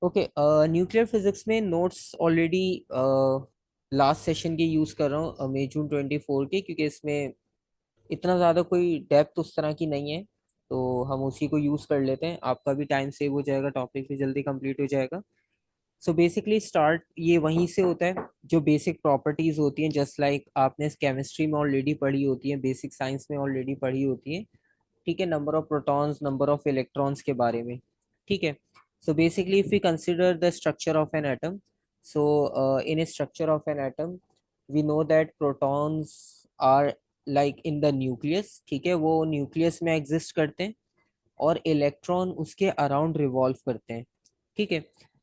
Okay, nuclear physics में notes already last session के use कर रहा हूँ, मई जून 24 के, क्योंकि इसमें इतना ज़्यादा कोई डेप्थ उस तरह की नहीं है। तो हम उसी को यूज़ कर लेते हैं, आपका भी टाइम सेव हो जाएगा, टॉपिक भी जल्दी कंप्लीट हो जाएगा। सो बेसिकली स्टार्ट ये वहीं से होता है, जो बेसिक प्रॉपर्टीज होती हैं, जस्ट लाइक आपने केमिस्ट्री में ऑलरेडी पढ़ी होती है, बेसिक साइंस में ऑलरेडी पढ़ी होती है। ठीक है, number of protons, number of electrons के बारे में। ठीक है। So basically if we consider the structure of an atom, so in structure of an atom we know that protons are like in the nucleus. ठीक है, वो nucleus में exist करते हैं और इलेक्ट्रॉन उसके अराउंड रिवॉल्व करते हैं। ठीक है।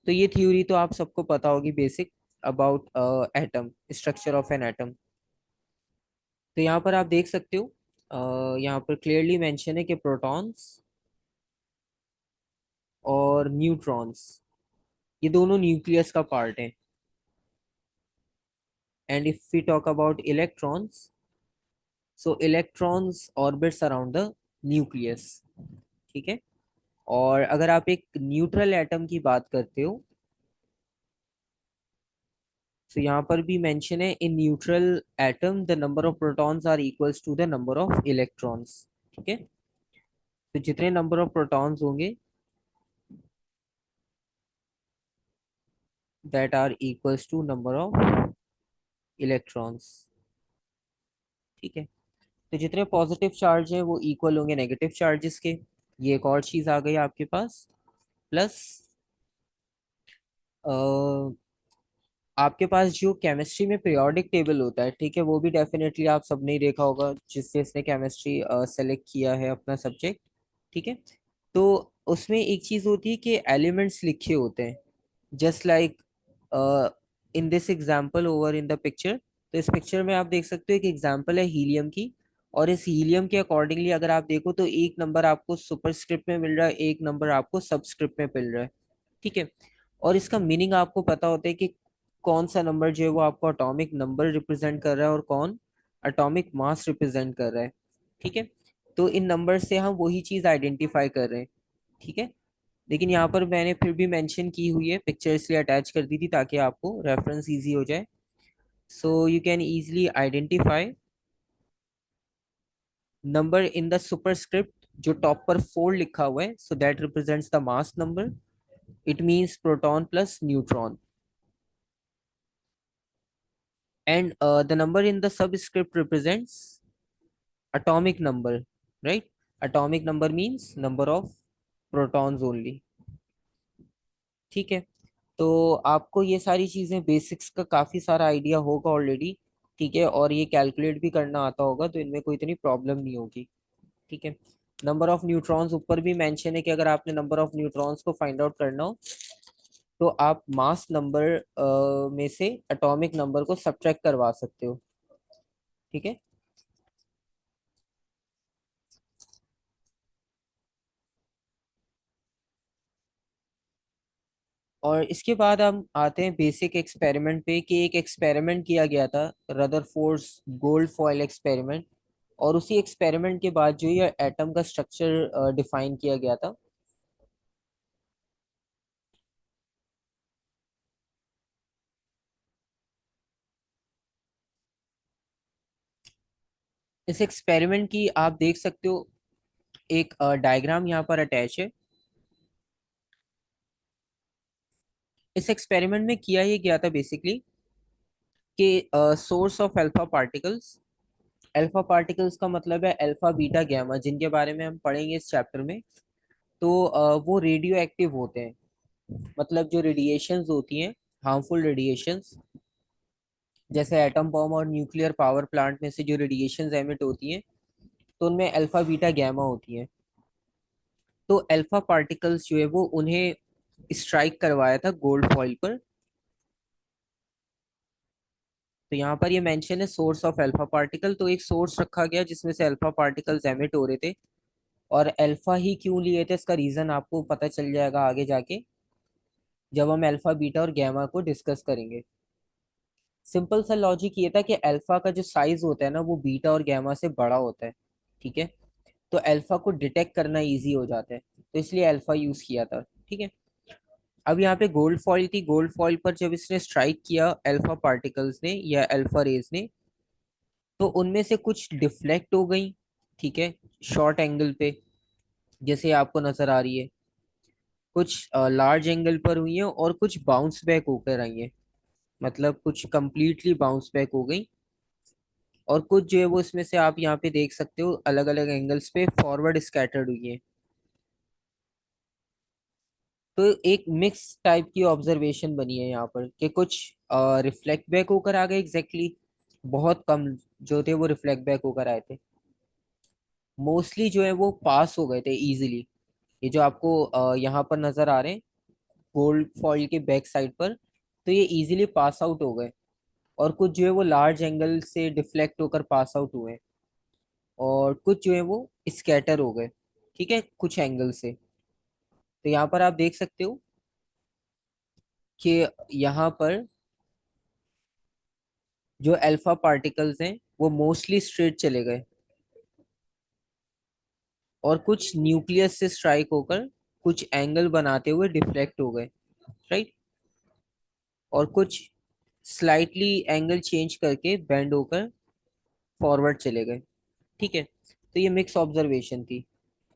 तो ये थ्योरी तो आप सबको पता होगी, basic about atom, structure of an atom. तो यहाँ पर आप देख सकते हो, यहाँ पर क्लियरली मेंशन है कि प्रोटॉन्स और न्यूट्रॉन्स ये दोनों न्यूक्लियस का पार्ट है। And if we talk about electrons, so electrons orbits around the nucleus. ठीक है। और अगर आप एक न्यूट्रल एटम की बात करते हो, तो यहाँ पर भी मेंशन है, in neutral atom the number of protons are equals to the number of electrons. ठीक है। तो जितने नंबर ऑफ प्रोटॉन्स होंगे that are equals to number of electrons. ठीक है। तो जितने पॉजिटिव चार्ज हैं वो इक्वल होंगे नेगेटिव चार्जेस के। ये एक और चीज आ गई आपके पास। प्लस आपके पास जो केमिस्ट्री में पीरियोडिक टेबल होता है, ठीक है, वो भी डेफिनेटली आप सबने ही देखा होगा, जिससे इसने केमिस्ट्री सेलेक्ट किया है अपना सब्जेक्ट। ठीक है। तो उसमें एक चीज होती है कि एलिमेंट्स लिखे होते हैं, just like in this example over in the picture. तो इस पिक्चर में आप देख सकते हो एक एग्जांपल है हीलियम की। और इस हीलियम के अकॉर्डिंगली अगर आप देखो तो एक नंबर आपको सुपरस्क्रिप्ट में मिल रहा है, एक नंबर आपको सबस्क्रिप्ट में मिल रहा है। ठीक है। और इसका मीनिंग आपको पता होता है कि कौन सा नंबर जो है वो आपको एटॉमिक नंबर रिप्रेजेंट कर रहा है और कौन एटॉमिक मास रिप्रेजेंट कर रहा है। ठीक है। तो इन नंबर से हम वही चीज आइडेंटिफाई कर रहे हैं। ठीक है। लेकिन यहाँ पर मैंने फिर भी मेंशन की हुई है, पिक्चर इसलिए अटैच कर दी थी ताकि आपको रेफरेंस इजी हो जाए। So you can easily identify number in the superscript, जो टॉप पर 4 लिखा हुआ है, so that represents the mass number. It means proton plus neutron. And the number in the subscript represents atomic number, right? Atomic number means number of protons only. ठीक है। तो आपको ये सारी चीजें बेसिक्स का काफी सारा आइडिया होगा ऑलरेडी। ठीक है, और ये कैलकुलेट भी करना आता होगा, तो इनमें कोई इतनी प्रॉब्लम नहीं होगी। ठीक है। नंबर ऑफ न्यूट्रॉन्स ऊपर भी मेंशन है कि अगर आपने नंबर ऑफ न्यूट्रॉन्स को फाइंड आउट करना हो तो आप मास नंबर में से एटॉमिक नंबर को सब्ट्रैक्ट करवा सकते हो। ठीक है। और इसके बाद हम आते हैं बेसिक एक्सपेरिमेंट पे, कि एक एक्सपेरिमेंट किया गया था, रदरफोर्ड्स गोल्ड फॉयल एक्सपेरिमेंट। और उसी एक्सपेरिमेंट के बाद जो ये एटम का स्ट्रक्चर डिफाइन किया गया था। इस एक्सपेरिमेंट की आप देख सकते हो, एक डायग्राम यहाँ पर अटैच है। इस एक्सपेरिमेंट में किया ये गया था बेसिकली कि source of alpha particles, alpha particles का मतलब है अल्फा बीटा गैमा, जिनके बारे में हम पढ़ेंगे इस चैप्टर में। तो वो रेडियो एक्टिव होते हैं, मतलब जो रेडिएशंस होती हैं, हार्मफुल रेडिएशंस, जैसे एटम बॉम्ब और न्यूक्लियर पावर प्लांट में से जो रेडिएशंस एमिट होती हैं, तो उनमें अल्फा बीटा गैमा होती हैं। तो अल्फा पार्टिकल्स जो है वो उन्हें स्ट्राइक करवाया था गोल्ड फॉइल पर। तो यहाँ पर ये मेंशन है सोर्स ऑफ अल्फा पार्टिकल, तो एक सोर्स रखा गया जिसमें से अल्फा पार्टिकल्स एमिट हो रहे थे। और अल्फा ही क्यों लिए थे इसका रीजन आपको पता चल जाएगा आगे जाके, जब हम अल्फा बीटा और गैमा को डिस्कस करेंगे। सिंपल सा लॉजिक ये था कि अल्फा का जो साइज होता है ना वो बीटा और गैमा से बड़ा होता है। ठीक है। तो अल्फा को डिटेक्ट करना इजी हो जाता है, तो इसलिए अल्फा यूज किया था। ठीक है। अब यहाँ पे गोल्ड फॉइल थी, गोल्ड फॉइल पर जब इसने स्ट्राइक किया अल्फा पार्टिकल्स ने या अल्फा रेज ने, तो उनमें से कुछ डिफ्लेक्ट हो गई, ठीक है, शॉर्ट एंगल पे, जैसे आपको नजर आ रही है। कुछ लार्ज एंगल पर हुई है और कुछ बाउंस बैक होकर आई है, मतलब कुछ कंप्लीटली बाउंस बैक हो गई। और कुछ जो है वो इसमें से आप यहाँ पे देख सकते हो अलग अलग एंगल्स पे फॉरवर्ड स्कैटर्ड हुई है। तो एक मिक्स टाइप की ऑब्जर्वेशन बनी है यहाँ पर कि कुछ रिफ्लेक्ट बैक होकर आ गए एग्जैक्टली exactly, बहुत कम जो थे वो रिफ्लेक्ट बैक होकर आए थे। मोस्टली जो है वो पास हो गए थे इजीली। ये जो आपको यहाँ पर नजर आ रहे हैं गोल्ड फॉइल के बैक साइड पर, तो ये इजीली पास आउट हो गए। और कुछ जो है वो लार्ज एंगल से डिफ्लेक्ट होकर पास आउट हुए, और कुछ जो है वो स्कैटर हो गए, ठीक है, कुछ एंगल से। तो यहाँ पर आप देख सकते हो कि यहाँ पर जो अल्फा पार्टिकल्स हैं वो मोस्टली स्ट्रेट चले गए, और कुछ न्यूक्लियस से स्ट्राइक होकर कुछ एंगल बनाते हुए डिफ्लेक्ट हो गए, राइट। और कुछ स्लाइटली एंगल चेंज करके बेंड होकर फॉरवर्ड चले गए, ठीक है। तो ये मिक्स ऑब्जर्वेशन थी,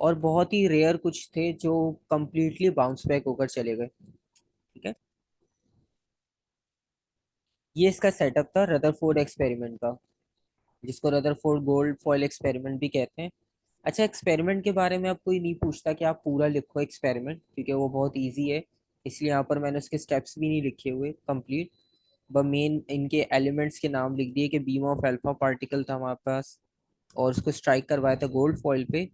और बहुत ही रेयर कुछ थे जो कंप्लीटली बाउंस बैक होकर चले गए, ठीक है। ये इसका सेटअप था रदरफोर्ड एक्सपेरिमेंट का, जिसको रदरफोर्ड गोल्ड फॉइल एक्सपेरिमेंट भी कहते हैं। अच्छा, एक्सपेरिमेंट के बारे में अब कोई नहीं पूछता कि आप पूरा लिखो एक्सपेरिमेंट, क्योंकि वो बहुत इजी है। इसलिए यहाँ पर मैंने उसके स्टेप्स भी नहीं लिखे हुए कंप्लीट, बस मेन इनके एलिमेंट्स के नाम लिख दिए कि बीम ऑफ अल्फा पार्टिकल था हमारे पास, और उसको स्ट्राइक करवाया था गोल्ड फॉइल पे।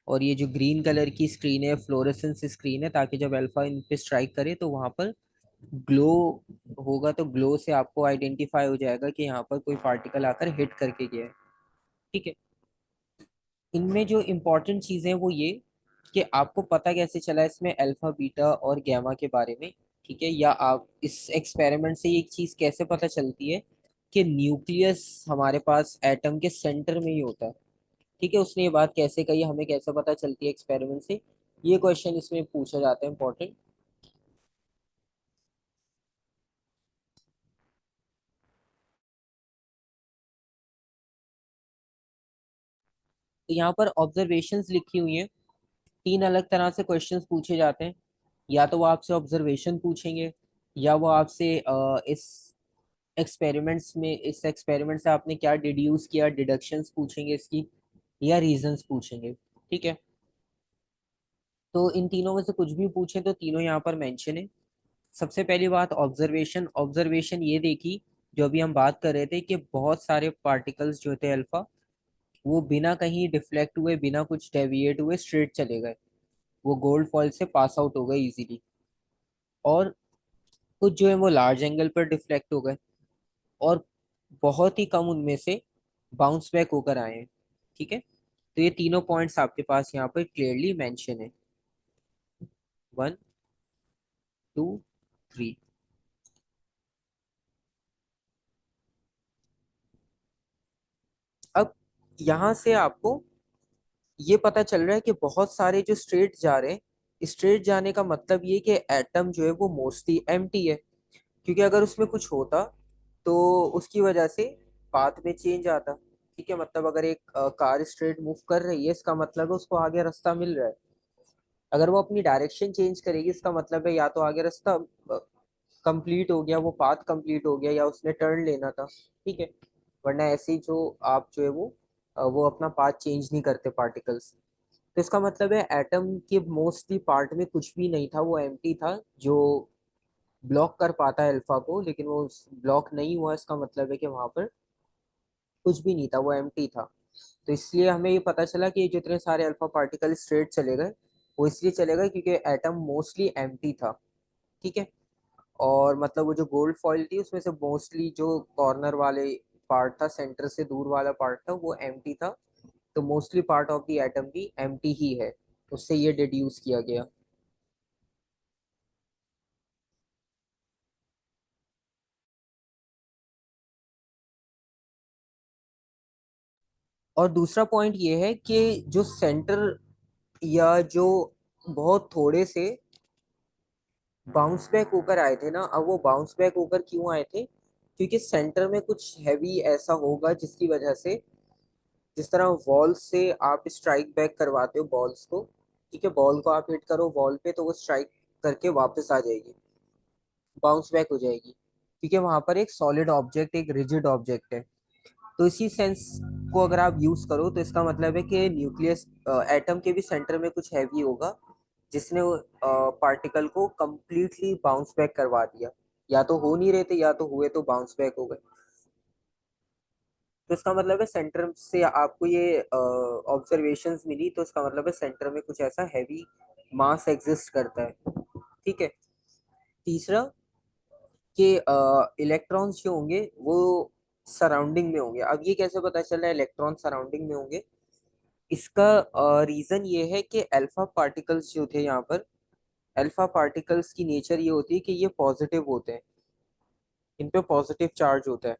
और ये जो ग्रीन कलर की स्क्रीन है फ्लोरेसेंस स्क्रीन है, ताकि जब अल्फा इन पे स्ट्राइक करे तो वहां पर ग्लो होगा, तो ग्लो से आपको आइडेंटिफाई हो जाएगा कि यहाँ पर कोई पार्टिकल आकर हिट करके गया है, ठीक है। इनमें जो इम्पोर्टेंट चीजें हैं वो ये कि आपको पता कैसे चला इसमें अल्फा बीटा और गैमा के बारे में, ठीक है, या आप इस एक्सपेरिमेंट से एक चीज कैसे पता चलती है कि न्यूक्लियस हमारे पास एटम के सेंटर में ही होता है, ठीक है। उसने ये बात कैसे कही, हमें कैसे पता चलती है एक्सपेरिमेंट से, ये क्वेश्चन इसमें पूछा जाता है इंपॉर्टेंट। तो यहाँ पर ऑब्जर्वेशंस लिखी हुई हैं, तीन अलग तरह से क्वेश्चंस पूछे जाते हैं। या तो वो आपसे ऑब्जर्वेशन पूछेंगे, या वो आपसे इस एक्सपेरिमेंट से आपने क्या डिड्यूस किया, डिडक्शंस पूछेंगे इसकी, या रीजंस पूछेंगे, ठीक है। तो इन तीनों में से कुछ भी पूछे तो तीनों यहाँ पर मेंशन है। सबसे पहली बात ऑब्जर्वेशन, ऑब्जर्वेशन ये देखी, जो अभी हम बात कर रहे थे कि बहुत सारे पार्टिकल्स जो थे अल्फा, वो बिना कहीं डिफ्लेक्ट हुए बिना कुछ डेविएट हुए स्ट्रेट चले गए, वो गोल्ड फॉइल से पास आउट हो गए इजीली। और कुछ जो है वो लार्ज एंगल पर डिफ्लेक्ट हो गए, और बहुत ही कम उनमें से बाउंस बैक होकर आए हैं, ठीक है। तो ये तीनों पॉइंट्स आपके पास यहाँ पर क्लियरली मेंशन है, 1 2 3। अब यहाँ से आपको ये पता चल रहा है कि बहुत सारे जो स्ट्रेट जा रहे हैं, स्ट्रेट जाने का मतलब ये कि एटम जो है वो मोस्टली एम्प्टी है। क्योंकि अगर उसमें कुछ होता तो उसकी वजह से पाथ में चेंज आता, ठीक है। मतलब अगर एक कार स्ट्रेट मूव कर रही है, इसका मतलब है उसको आगे रास्ता मिल रहा है। अगर वो अपनी डायरेक्शन चेंज करेगी, इसका मतलब है या तो आगे रास्ता कंप्लीट हो गया, वो पाथ कंप्लीट हो गया, या उसने टर्न लेना था, ठीक है। वरना ऐसे ही जो आप जो है वो अपना पाथ चेंज नहीं करते पार्टिकल्स। तो इसका मतलब है एटम के मोस्टली पार्ट में कुछ भी नहीं था, वो एम्प्टी था, जो ब्लॉक कर पाता है अल्फा को, लेकिन वो ब्लॉक नहीं हुआ, इसका मतलब है कि वहां पर कुछ भी नहीं था, वो एम्प्टी था। तो इसलिए हमें ये पता चला कि जो इतने सारे अल्फा पार्टिकल स्ट्रेट चले गए, वो इसलिए चले गए क्योंकि एटम मोस्टली एम्प्टी था, ठीक है। और मतलब वो जो गोल्ड फॉइल थी उसमें से मोस्टली जो कॉर्नर वाले पार्ट था, सेंटर से दूर वाला पार्ट था, वो एम्प्टी था। तो mostly part of the atom भी एम्प्टी ही है, उससे ये डिड्यूस किया गया। और दूसरा पॉइंट ये है कि जो सेंटर, या जो बहुत थोड़े से बाउंस बैक होकर आए थे ना। अब वो बाउंस बैक होकर क्यों आए थे? क्योंकि सेंटर में कुछ हैवी ऐसा होगा जिसकी वजह से, जिस तरह वॉल से आप स्ट्राइक बैक करवाते हो बॉल्स को, ठीक है, बॉल को आप हिट करो वॉल पे तो वो स्ट्राइक करके वापस आ जाएगी, बाउंस बैक हो जाएगी, क्योंकि वहां पर एक सॉलिड ऑब्जेक्ट, एक रिजिड ऑब्जेक्ट है। तो इसी सेंस को अगर आप यूज करो तो इसका मतलब है कि न्यूक्लियस, एटम के भी सेंटर में कुछ हैवी होगा जिसने पार्टिकल को कंप्लीटली बाउंस बैक करवा दिया। या तो हो नहीं रहे थे, या तो हुए तो बाउंस बैक हो गए। तो इसका मतलब है सेंटर से आपको ये ऑब्जर्वेशंस मिली, तो इसका मतलब है सेंटर में कुछ ऐसा हैवी मास एग्जिस्ट करता है। ठीक है। तीसरा, कि इलेक्ट्रॉन्स जो होंगे वो सराउंडिंग में होंगे। अब ये कैसे पता चला इलेक्ट्रॉन सराउंडिंग में होंगे? इसका रीजन ये है कि अल्फा पार्टिकल्स जो थे यहाँ पर, अल्फा पार्टिकल्स की नेचर ये होती है कि ये पॉजिटिव होते हैं, इन पे पॉजिटिव चार्ज होता है।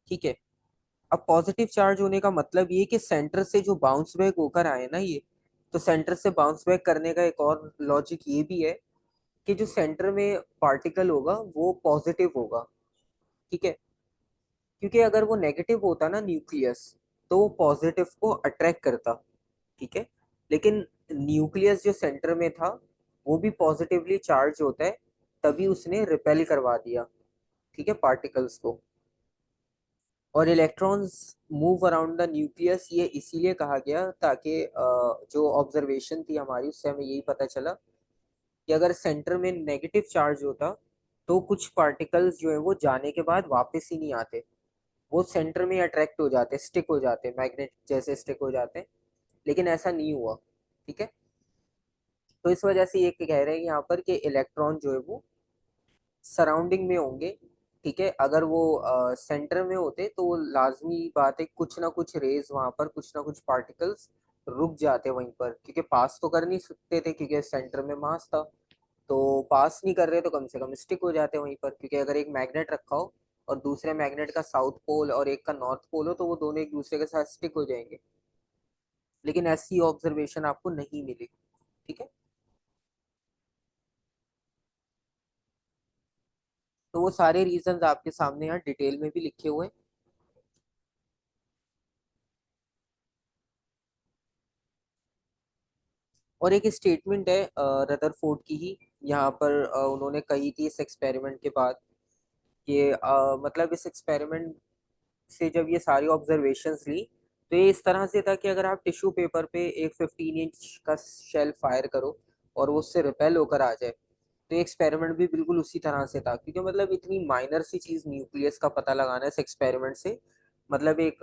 ठीक है। अब पॉजिटिव चार्ज होने का मतलब ये कि सेंटर से जो बाउंस बैक होकर आए ना ये, तो सेंटर से बाउंस बैक करने का एक और लॉजिक ये भी है कि जो सेंटर में पार्टिकल होगा वो पॉजिटिव होगा। ठीक है। क्योंकि अगर वो नेगेटिव होता ना न्यूक्लियस, तो वो पॉजिटिव को अट्रैक्ट करता। ठीक है। लेकिन न्यूक्लियस जो सेंटर में था वो भी पॉजिटिवली चार्ज होता है, तभी उसने रिपेल करवा दिया, ठीक है, पार्टिकल्स को। और electrons move around the nucleus, ये इसीलिए कहा गया ताकि जो ऑब्जर्वेशन थी हमारी उससे हमें यही पता चला कि अगर सेंटर में नेगेटिव चार्ज होता तो कुछ पार्टिकल्स जो है वो जाने के बाद वापस ही नहीं आते, वो सेंटर में अट्रैक्ट हो जाते, स्टिक हो जाते, मैग्नेट जैसे स्टिक हो जाते हैं। लेकिन ऐसा नहीं हुआ। ठीक है। तो इस वजह से ये कह रहे हैं यहाँ पर कि इलेक्ट्रॉन जो है वो सराउंडिंग में होंगे। ठीक है। अगर वो सेंटर में होते तो वो लाजमी बात है कुछ ना कुछ रेज वहां पर, कुछ ना कुछ पार्टिकल्स रुक जाते वहीं पर, क्योंकि पास तो कर नहीं सकते थे क्योंकि सेंटर में मास था। तो पास नहीं कर रहे तो कम से कम स्टिक हो जाते वहीं पर, क्योंकि अगर एक मैग्नेट रखा हो और दूसरे मैग्नेट का साउथ पोल और एक का नॉर्थ पोल हो तो वो दोनों एक दूसरे के साथ स्टिक हो जाएंगे। लेकिन ऐसी ऑब्जर्वेशन आपको नहीं मिली। ठीक है। तो वो सारे रीजंस आपके सामने यहाँ डिटेल में भी लिखे हुए हैं। और एक स्टेटमेंट है रदरफोर्ड की ही, यहाँ पर उन्होंने कही थी इस एक्सपेरिमेंट के बाद कि मतलब इस एक्सपेरिमेंट से जब ये सारी ऑब्जर्वेशंस ली तो ये इस तरह से था कि अगर आप टिश्यू पेपर पे एक 15 इंच का शेल फायर करो और वो उससे रिपेल होकर आ जाए, तो ये एक्सपेरिमेंट भी बिल्कुल उसी तरह से था। क्योंकि मतलब इतनी माइनर सी चीज न्यूक्लियस का पता लगाना इस एक्सपेरिमेंट से, मतलब एक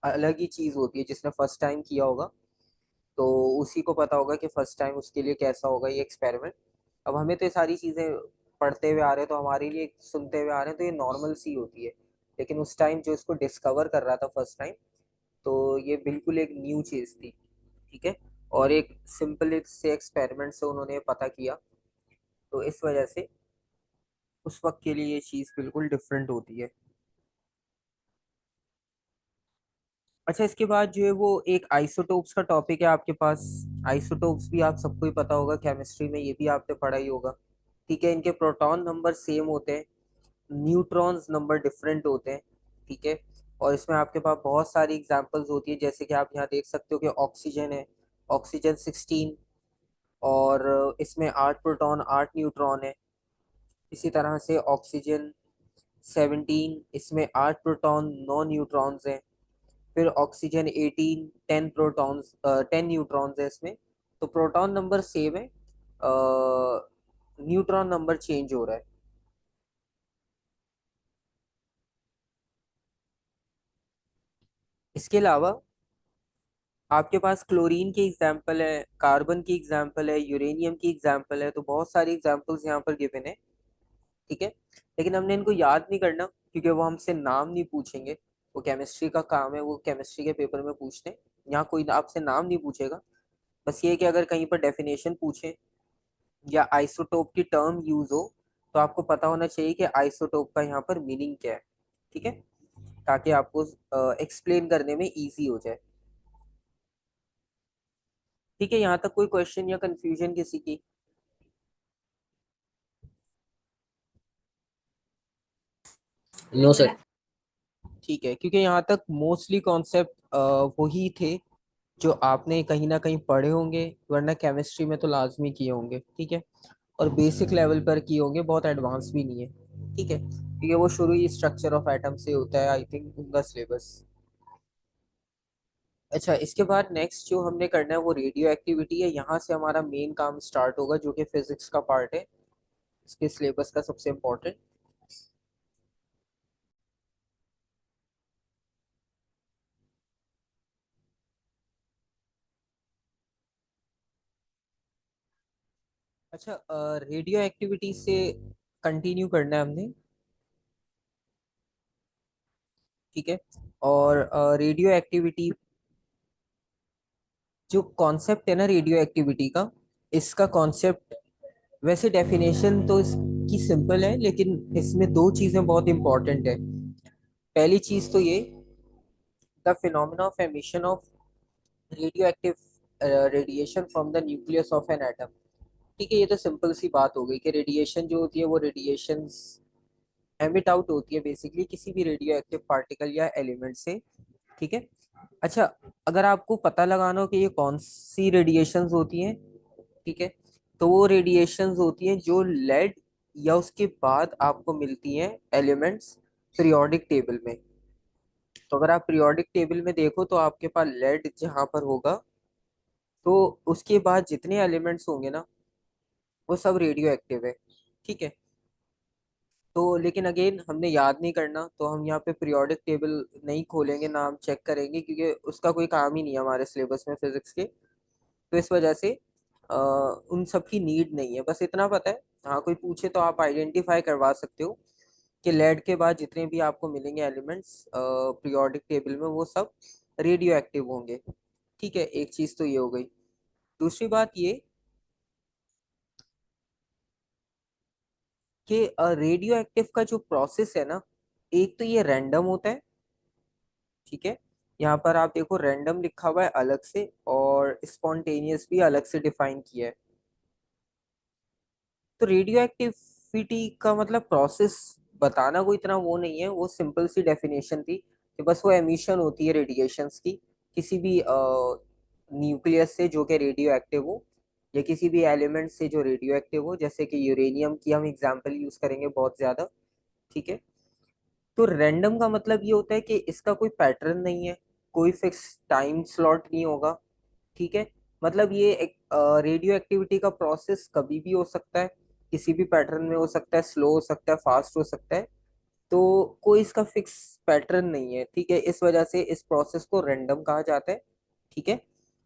अलग ही चीज होती है। जिसने फर्स्ट टाइम किया होगा तो उसी को पता होगा कि फर्स्ट टाइम उसके लिए कैसा होगा ये एक्सपेरिमेंट। अब हमें तो ये सारी चीजें पढ़ते हुए आ रहे हैं तो हमारे लिए, सुनते हुए आ रहे हैं तो ये नॉर्मल सी होती है। लेकिन उस टाइम जो इसको डिस्कवर कर रहा था फर्स्ट टाइम, तो ये बिल्कुल एक न्यू चीज थी। ठीक है। और एक सिंपल से एक्सपेरिमेंट से उन्होंने पता किया, तो इस वजह से उस वक्त के लिए ये चीज बिल्कुल डिफरेंट होती है। अच्छा, इसके बाद जो है वो एक आइसोटोप्स का टॉपिक है आपके पास। आइसोटोप्स भी आप सबको ही पता होगा, केमिस्ट्री में ये भी आपने पढ़ा ही होगा। ठीक है। इनके प्रोटॉन नंबर सेम होते हैं, न्यूट्रॉन्स नंबर डिफरेंट होते हैं। ठीक है। और इसमें आपके पास बहुत सारी एग्जांपल्स होती है, जैसे कि आप यहाँ देख सकते हो कि ऑक्सीजन है, ऑक्सीजन 16, और इसमें 8 प्रोटॉन 8 न्यूट्रॉन है। इसी तरह से ऑक्सीजन 17, इसमें 8 प्रोटॉन 9 न्यूट्रॉन्स हैं। फिर ऑक्सीजन 18, 10 प्रोटॉन्स 10 न्यूट्रॉन्स है इसमें। तो प्रोटॉन नंबर सेम है, न्यूट्रॉन नंबर चेंज हो रहा है। इसके अलावा आपके पास क्लोरीन की एग्जाम्पल है, कार्बन की एग्जाम्पल है, यूरेनियम की एग्जाम्पल है, तो बहुत सारी एग्जाम्पल्स यहाँ पर गिवन है। ठीक है। लेकिन हमने इनको याद नहीं करना क्योंकि वो हमसे नाम नहीं पूछेंगे। वो केमिस्ट्री का काम है, वो केमिस्ट्री के पेपर में पूछते हैं। यहाँ कोई आपसे नाम नहीं पूछेगा। बस ये है कि अगर कहीं पर डेफिनेशन पूछे या आइसोटोप की टर्म यूज हो तो आपको पता होना चाहिए कि आइसोटोप का यहाँ पर मीनिंग क्या है। ठीक है। ताकि आपको एक्सप्लेन करने में इजी हो जाए। ठीक है, यहाँ तक कोई क्वेश्चन या कंफ्यूजन किसी की? No sir. ठीक है, क्योंकि यहाँ तक मोस्टली कॉन्सेप्ट वही थे जो आपने कहीं ना कहीं पढ़े होंगे, वरना केमिस्ट्री में तो लाजमी किए होंगे। ठीक है, और बेसिक लेवल पर किए होंगे, बहुत एडवांस भी नहीं है। ठीक है, क्योंकि वो शुरू ही स्ट्रक्चर ऑफ एटम से होता है, आई थिंक उनका सिलेबस। अच्छा, इसके बाद नेक्स्ट जो हमने करना है वो रेडियो एक्टिविटी है। यहाँ से हमारा मेन काम स्टार्ट होगा, जो कि फिजिक्स का पार्ट है, इसके सिलेबस का सबसे इम्पोर्टेंट। अच्छा, रेडियो एक्टिविटी से कंटिन्यू करना है हमने। ठीक है, और रेडियो एक्टिविटी जो कॉन्सेप्ट है ना रेडियो एक्टिविटी का, इसका कॉन्सेप्ट, वैसे डेफिनेशन तो इसकी सिंपल है, लेकिन इसमें दो चीजें बहुत इंपॉर्टेंट है। पहली चीज तो ये, the phenomena of emission of radio active radiation from the nucleus of an atom. ठीक है, ये तो सिंपल सी बात हो गई कि रेडिएशन जो होती है वो रेडिएशंस एमिट आउट होती है बेसिकली किसी भी रेडियो एक्टिव पार्टिकल या एलिमेंट से। ठीक है। अच्छा, अगर आपको पता लगाना हो कि ये कौन सी रेडिएशंस होती हैं, ठीक है, तो वो रेडिएशंस होती हैं जो लेड या उसके बाद आपको मिलती हैं एलिमेंट्स पीरियोडिक टेबल में। तो अगर आप पीरियोडिक टेबल में देखो तो आपके पास लेड जहां पर होगा, तो उसके बाद जितने एलिमेंट्स होंगे ना, वो सब रेडियो एक्टिव है। ठीक है, तो लेकिन अगेन हमने याद नहीं करना, तो हम यहाँ पे पीरियोडिक टेबल नहीं खोलेंगे ना हम चेक करेंगे, क्योंकि उसका कोई काम ही नहीं है हमारे सिलेबस में फिजिक्स के। तो इस वजह से उन सब की नीड नहीं है, बस इतना पता है। हाँ, कोई पूछे तो आप आइडेंटिफाई करवा सकते हो कि लेड के बाद जितने भी आपको मिलेंगे एलिमेंट्स पीरियोडिक टेबल में, वो सब रेडियो एक्टिव होंगे। ठीक है, एक चीज तो ये हो गई। दूसरी बात ये कि रेडियो एक्टिव का जो प्रोसेस है ना, एक तो ये रैंडम होता है। ठीक है, यहाँ पर आप देखो रैंडम लिखा हुआ है अलग से, और स्पॉन्टेनियस भी अलग से डिफाइन किया है। तो रेडियो एक्टिविटी का मतलब प्रोसेस बताना कोई इतना वो नहीं है, वो सिंपल सी डेफिनेशन थी कि बस वो एमिशन होती है रेडिएशंस की किसी भी न्यूक्लियस से जो कि रेडियो एक्टिव हो, या किसी भी एलिमेंट से जो रेडियो एक्टिव हो, जैसे कि यूरेनियम की हम एग्जांपल यूज करेंगे बहुत ज्यादा। ठीक है, तो रैंडम का मतलब ये होता है कि इसका कोई पैटर्न नहीं है, कोई फिक्स टाइम स्लॉट नहीं होगा। ठीक है, मतलब ये एक रेडियो एक्टिविटी का प्रोसेस कभी भी हो सकता है, किसी भी पैटर्न में हो सकता है, स्लो हो सकता है, फास्ट हो सकता है। तो कोई इसका फिक्स पैटर्न नहीं है। ठीक है, इस वजह से इस प्रोसेस को रैंडम कहा जाता है। ठीक है,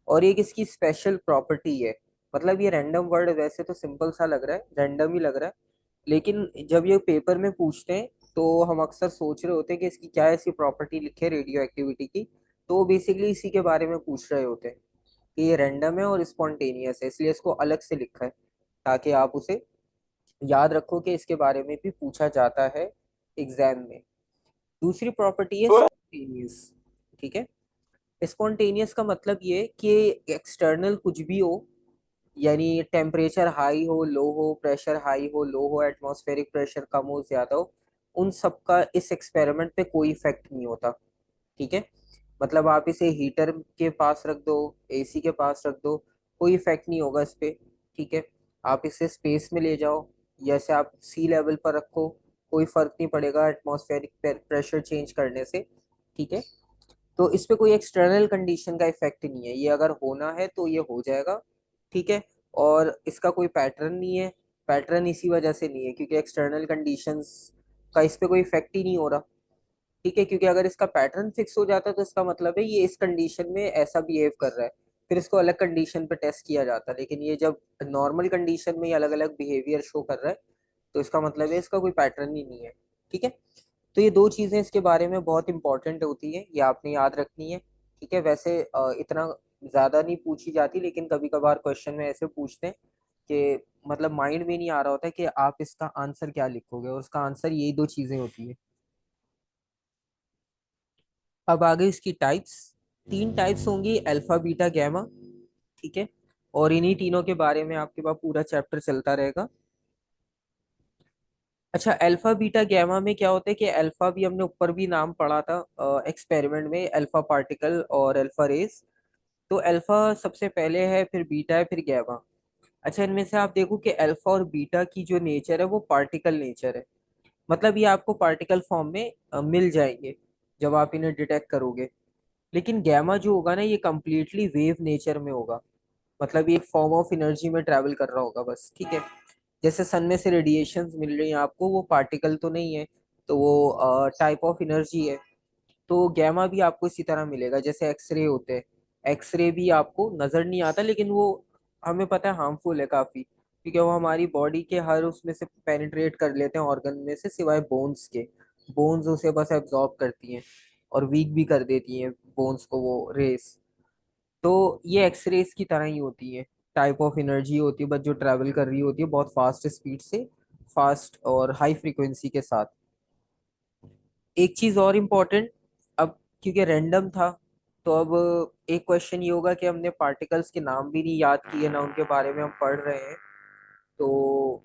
और ये किसकी स्पेशल प्रॉपर्टी है, मतलब ये रैंडम वर्ड वैसे तो सिंपल सा लग रहा है, रैंडम ही लग रहा है, लेकिन जब ये पेपर में पूछते हैं तो हम अक्सर सोच रहे होते हैं कि इसकी क्या ऐसी प्रॉपर्टी लिखे रेडियो एक्टिविटी की, तो वो बेसिकली इसी के बारे में पूछ रहे होते हैं कि ये रैंडम है और स्पॉन्टेनियस है, इसलिए इसको अलग से लिखा है, ताकि आप उसे याद रखो कि इसके बारे में भी पूछा जाता है एग्जाम में। दूसरी प्रॉपर्टी है स्पॉन्टेनियस। ठीक है, स्पॉन्टेनियस का मतलब ये कि एक्सटर्नल कुछ भी हो, यानी टेम्परेचर हाई हो लो हो, प्रेशर हाई हो लो हो, एटमॉस्फेरिक प्रेशर कम हो ज्यादा हो, उन सब का इस एक्सपेरिमेंट पे कोई इफेक्ट नहीं होता। ठीक है, मतलब आप इसे हीटर के पास रख दो, एसी के पास रख दो, कोई इफेक्ट नहीं होगा इस पे। ठीक है, आप इसे स्पेस में ले जाओ, जैसे आप सी लेवल पर रखो, कोई फर्क नहीं पड़ेगा एटमॉस्फेरिक प्रेशर चेंज करने से। ठीक है, तो इस पे कोई एक्सटर्नल कंडीशन का इफेक्ट नहीं है, ये अगर होना है तो ये हो जाएगा। ठीक है, और इसका कोई पैटर्न नहीं है। पैटर्न इसी वजह से नहीं है क्योंकि एक्सटर्नल कंडीशंस का इस पे कोई इफेक्ट ही नहीं हो रहा। ठीक है, क्योंकि अगर इसका पैटर्न फिक्स हो जाता तो इसका मतलब है ये इस कंडीशन में ऐसा बिहेव कर रहा है, फिर इसको अलग कंडीशन पे टेस्ट किया जाता है, लेकिन ये जब नॉर्मल कंडीशन में ये अलग अलग बिहेवियर शो कर रहा है, तो इसका मतलब है इसका कोई पैटर्न ही नहीं है। ठीक है, तो ये दो चीजें इसके बारे में बहुत इंपॉर्टेंट होती है, ये आपने याद रखनी है। ठीक है, वैसे इतना ज्यादा नहीं पूछी जाती, लेकिन कभी कभार क्वेश्चन में ऐसे पूछते हैं कि मतलब माइंड में नहीं आ रहा होता है कि आप इसका आंसर क्या लिखोगे, और उसका आंसर यही दो चीजें होती है। अब आगे इसकी टाइप्स, तीन टाइप्स होंगी, अल्फा बीटा गैमा। ठीक है, और इन्हीं तीनों के बारे में आपके पास पूरा चैप्टर चलता रहेगा। अच्छा, अल्फा बीटा गैमा में क्या होता है कि अल्फा भी हमने ऊपर भी नाम पढ़ा था एक्सपेरिमेंट में, अल्फा पार्टिकल और अल्फा रेस। तो अल्फा सबसे पहले है, फिर बीटा है, फिर गैमा। अच्छा, इनमें से आप देखो कि अल्फा और बीटा की जो नेचर है वो पार्टिकल नेचर है। मतलब ये आपको पार्टिकल फॉर्म में मिल जाएंगे जब आप इन्हें डिटेक्ट करोगे। लेकिन गैमा जो होगा ना, ये कम्प्लीटली वेव नेचर में होगा। मतलब ये एक फॉर्म ऑफ एनर्जी में ट्रैवल कर रहा होगा बस, ठीक है। जैसे सन में से रेडिएशंस मिल रही हैं आपको, वो पार्टिकल तो नहीं है, तो वो टाइप ऑफ एनर्जी है। तो गैमा भी आपको इसी तरह मिलेगा जैसे एक्सरे होते हैं। एक्सरे भी आपको नजर नहीं आता, लेकिन वो हमें पता है हार्मफुल है काफी, क्योंकि वो हमारी बॉडी के हर उसमें से पेनिट्रेट कर लेते हैं ऑर्गन में से, सिवाय बोन्स के। बोन्स उसे बस एब्जॉर्ब करती हैं और वीक भी कर देती हैं बोन्स को वो रेस। तो ये एक्सरेज की तरह ही होती है, टाइप ऑफ एनर्जी होती है बस, जो ट्रैवल कर रही होती है बहुत फास्ट स्पीड से, फास्ट और हाई फ्रीक्वेंसी के साथ। एक चीज और इम्पोर्टेंट, अब क्योंकि रैंडम था, तो अब एक क्वेश्चन ये होगा कि हमने पार्टिकल्स के नाम भी नहीं याद किए ना उनके बारे में हम पढ़ रहे हैं। तो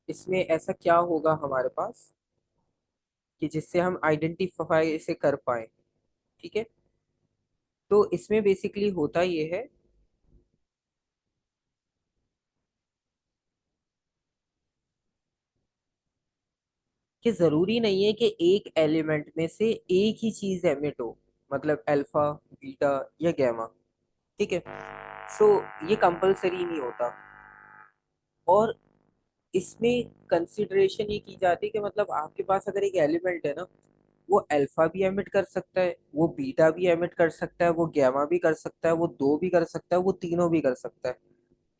इसमें ऐसा क्या होगा हमारे पास कि जिससे हम आइडेंटिफाई इसे कर पाए, ठीक है। तो इसमें बेसिकली होता ये है कि जरूरी नहीं है कि एक एलिमेंट में से एक ही चीज एमिट हो, मतलब अल्फा, बीटा या गैमा, ठीक है। सो ये कंपलसरी नहीं होता। और इसमें कंसिडरेशन ये की जाती है कि मतलब आपके पास अगर एक एलिमेंट है ना, वो अल्फा भी एमिट कर सकता है, वो बीटा भी एमिट कर सकता है, वो गैमा भी कर सकता है, वो दो भी कर सकता है, वो तीनों भी कर सकता है,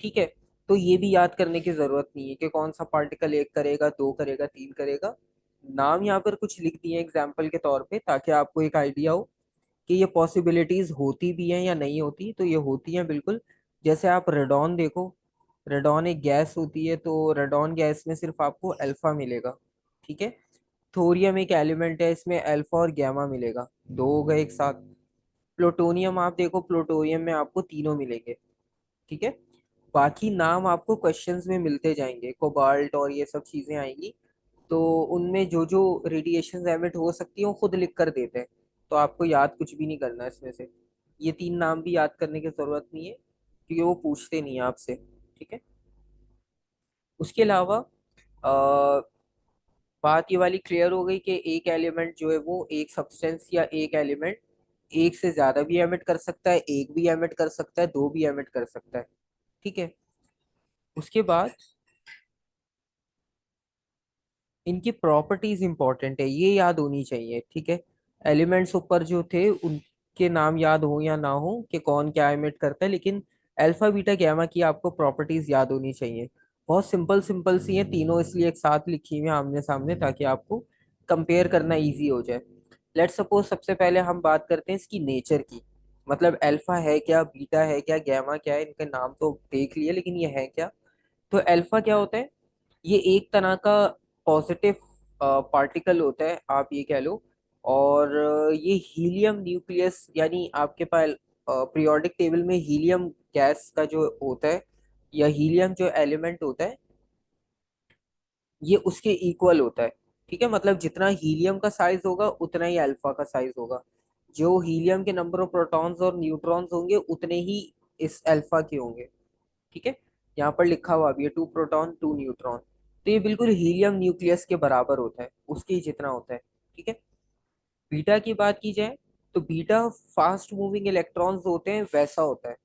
ठीक है। तो ये भी याद करने की जरूरत नहीं है कि कौन सा पार्टिकल एक करेगा, दो करेगा, तीन करेगा। नाम यहाँ पर कुछ लिख दिए एग्जाम्पल के तौर पे, ताकि आपको एक आइडिया हो कि ये पॉसिबिलिटीज होती भी हैं या नहीं होती। तो ये होती हैं बिल्कुल। जैसे आप रेडॉन देखो, रेडॉन एक गैस होती है, तो रेडॉन गैस में सिर्फ आपको अल्फा मिलेगा, ठीक है। थोरियम एक एलिमेंट है, इसमें अल्फा और गैमा मिलेगा, दो हो गए एक साथ। प्लूटोनियम आप देखो, प्लूटोनियम में आपको तीनों मिलेंगे, ठीक है। बाकी नाम आपको क्वेश्चंस में मिलते जाएंगे, कोबाल्ट और ये सब चीजें आएंगी, तो उनमें जो जो रेडिएशन एमिट हो सकती है वो खुद लिख कर देते हैं। तो आपको याद कुछ भी नहीं करना है इसमें से। ये तीन नाम भी याद करने की जरूरत नहीं है, क्योंकि वो पूछते नहीं है आपसे, ठीक है। उसके अलावा अ, बात ये वाली क्लियर हो गई कि एक एलिमेंट जो है वो एक सब्सटेंस या एक एलिमेंट एक से ज्यादा भी एमिट कर सकता है, एक भी एमिट कर सकता है, दो भी एमिट कर सकता है, ठीक है। उसके बाद इनकी प्रॉपर्टीज इंपॉर्टेंट है, ये याद होनी चाहिए, ठीक है। एलिमेंट्स ऊपर जो थे उनके नाम याद हो या ना हो कि कौन क्या एमिट करता है, लेकिन अल्फा बीटा गैमा की आपको प्रॉपर्टीज याद होनी चाहिए। बहुत सिंपल सिंपल सी हैं तीनों, इसलिए एक साथ लिखी हुई है आमने सामने, ताकि आपको कंपेयर करना इजी हो जाए। लेट सपोज सबसे पहले हम बात करते हैं इसकी नेचर की। मतलब अल्फा है क्या, बीटा है क्या, गैमा क्या है, इनके नाम तो देख लिए, लेकिन ये है क्या। तो अल्फा क्या होता है, ये एक तरह का पॉजिटिव पार्टिकल होता है, आप ये कह लो। और ये हीलियम न्यूक्लियस, यानी आपके पास पीरियोडिक टेबल में हीलियम गैस का जो होता है, या हीलियम जो एलिमेंट होता है, ये उसके इक्वल होता है, ठीक है। मतलब जितना हीलियम का साइज होगा उतना ही अल्फा का साइज होगा। जो हीलियम के नंबर ऑफ प्रोटॉन्स और न्यूट्रॉन्स होंगे उतने ही इस अल्फा के होंगे, ठीक है। यहाँ पर लिखा हुआ भी है 2 प्रोटॉन 2 न्यूट्रॉन। तो ये बिल्कुल हीलियम न्यूक्लियस के बराबर होता है, उसके ही जितना होता है, ठीक है। बीटा की बात की जाए, तो बीटा फास्ट मूविंग इलेक्ट्रॉन्स होते हैं वैसा होता है।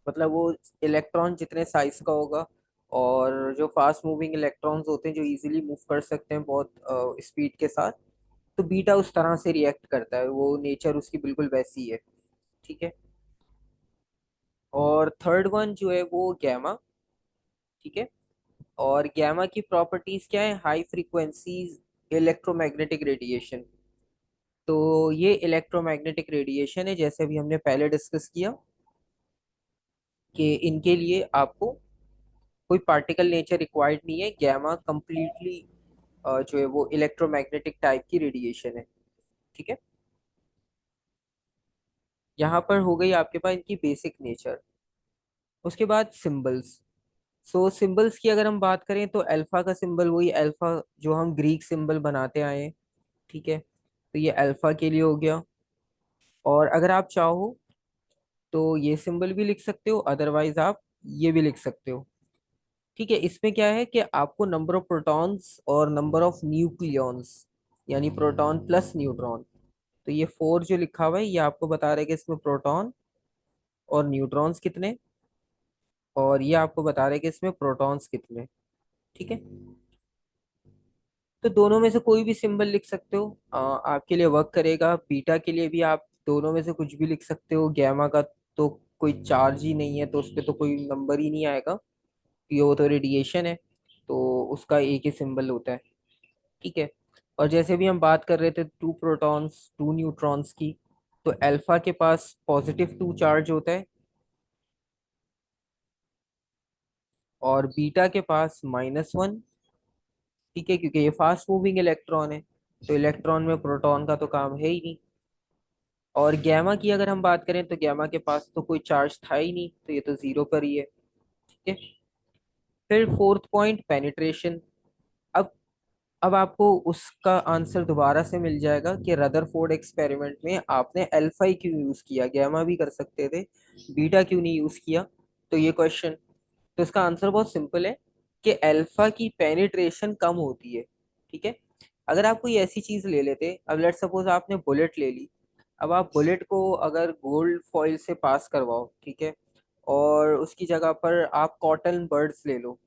मतलब वो इलेक्ट्रॉन जितने साइज का होगा, और जो फास्ट मूविंग इलेक्ट्रॉन्स होते हैं जो इजीली मूव कर सकते हैं बहुत स्पीड के साथ, तो बीटा उस तरह से रिएक्ट करता है, वो नेचर उसकी बिल्कुल वैसी है, ठीक है। और थर्ड वन जो है वो गैमा, ठीक है। और गैमा की प्रॉपर्टीज क्या है, हाई फ्रीक्वेंसीज इलेक्ट्रोमैग्नेटिक रेडिएशन। तो ये इलेक्ट्रोमैग्नेटिक रेडिएशन है, जैसे अभी हमने पहले डिस्कस किया कि इनके लिए आपको कोई पार्टिकल नेचर रिक्वायर्ड नहीं है। गैमा कंप्लीटली जो है वो इलेक्ट्रोमैग्नेटिक टाइप की रेडिएशन है, ठीक है। यहाँ पर हो गई आपके पास इनकी बेसिक नेचर। उसके बाद सिंबल्स। सो सिंबल्स की अगर हम बात करें तो अल्फा का सिंबल वही अल्फा जो हम ग्रीक सिंबल बनाते आए हैं, ठीक है, तो ये अल्फा के लिए हो गया। और अगर आप चाहो तो ये सिंबल भी लिख सकते हो, अदरवाइज आप ये भी लिख सकते हो। ठीक है, इसमें क्या है कि आपको नंबर ऑफ प्रोटॉन्स और नंबर ऑफ न्यूक्लियॉन्स, यानी प्रोटॉन प्लस न्यूट्रॉन, तो ये 4 जो लिखा हुआ है ये आपको बता रहा है कि इसमें प्रोटॉन और न्यूट्रॉन्स कितने, और ये आपको बता रहा है कि इसमें प्रोटॉन्स कितने। ठीक है, तो दोनों में से कोई भी सिंबल लिख सकते हो, आपके लिए वर्क करेगा। बीटा के लिए भी आप दोनों में से कुछ भी लिख सकते हो। गैमा का तो कोई चार्ज ही नहीं है तो उस पर तो कोई नंबर ही नहीं आएगा, ये वो तो रेडिएशन है, तो उसका एक ही सिंबल होता है। ठीक है, और जैसे भी हम बात कर रहे थे 2 प्रोटॉन्स 2 न्यूट्रॉन्स की, तो अल्फा के पास +2 चार्ज होता है और बीटा के पास -1। ठीक है, क्योंकि ये फास्ट मूविंग इलेक्ट्रॉन है, तो इलेक्ट्रॉन में प्रोटॉन का तो काम है ही नहीं। और गैमा की अगर हम बात करें तो गैमा के पास तो कोई चार्ज था ही नहीं, तो ये तो 0 पर ही है। ठीक है, फिर फोर्थ पॉइंट पेनिट्रेशन। अब अब आपको उसका आंसर दोबारा से मिल जाएगा कि रदरफोर्ड एक्सपेरिमेंट में आपने अल्फा ही क्यों यूज किया, गैमा भी कर सकते थे, बीटा क्यों नहीं यूज किया, तो ये क्वेश्चन। तो इसका आंसर बहुत सिंपल है कि अल्फा की पेनिट्रेशन कम होती है। ठीक है, अगर आप कोई ऐसी चीज ले लेते, अब लेट सपोज आपने बुलेट ले ली, अब आप बुलेट को अगर गोल्ड फॉइल से पास करवाओ, ठीक है, और उसकी जगह पर आप कॉटन बर्ड्स ले लो,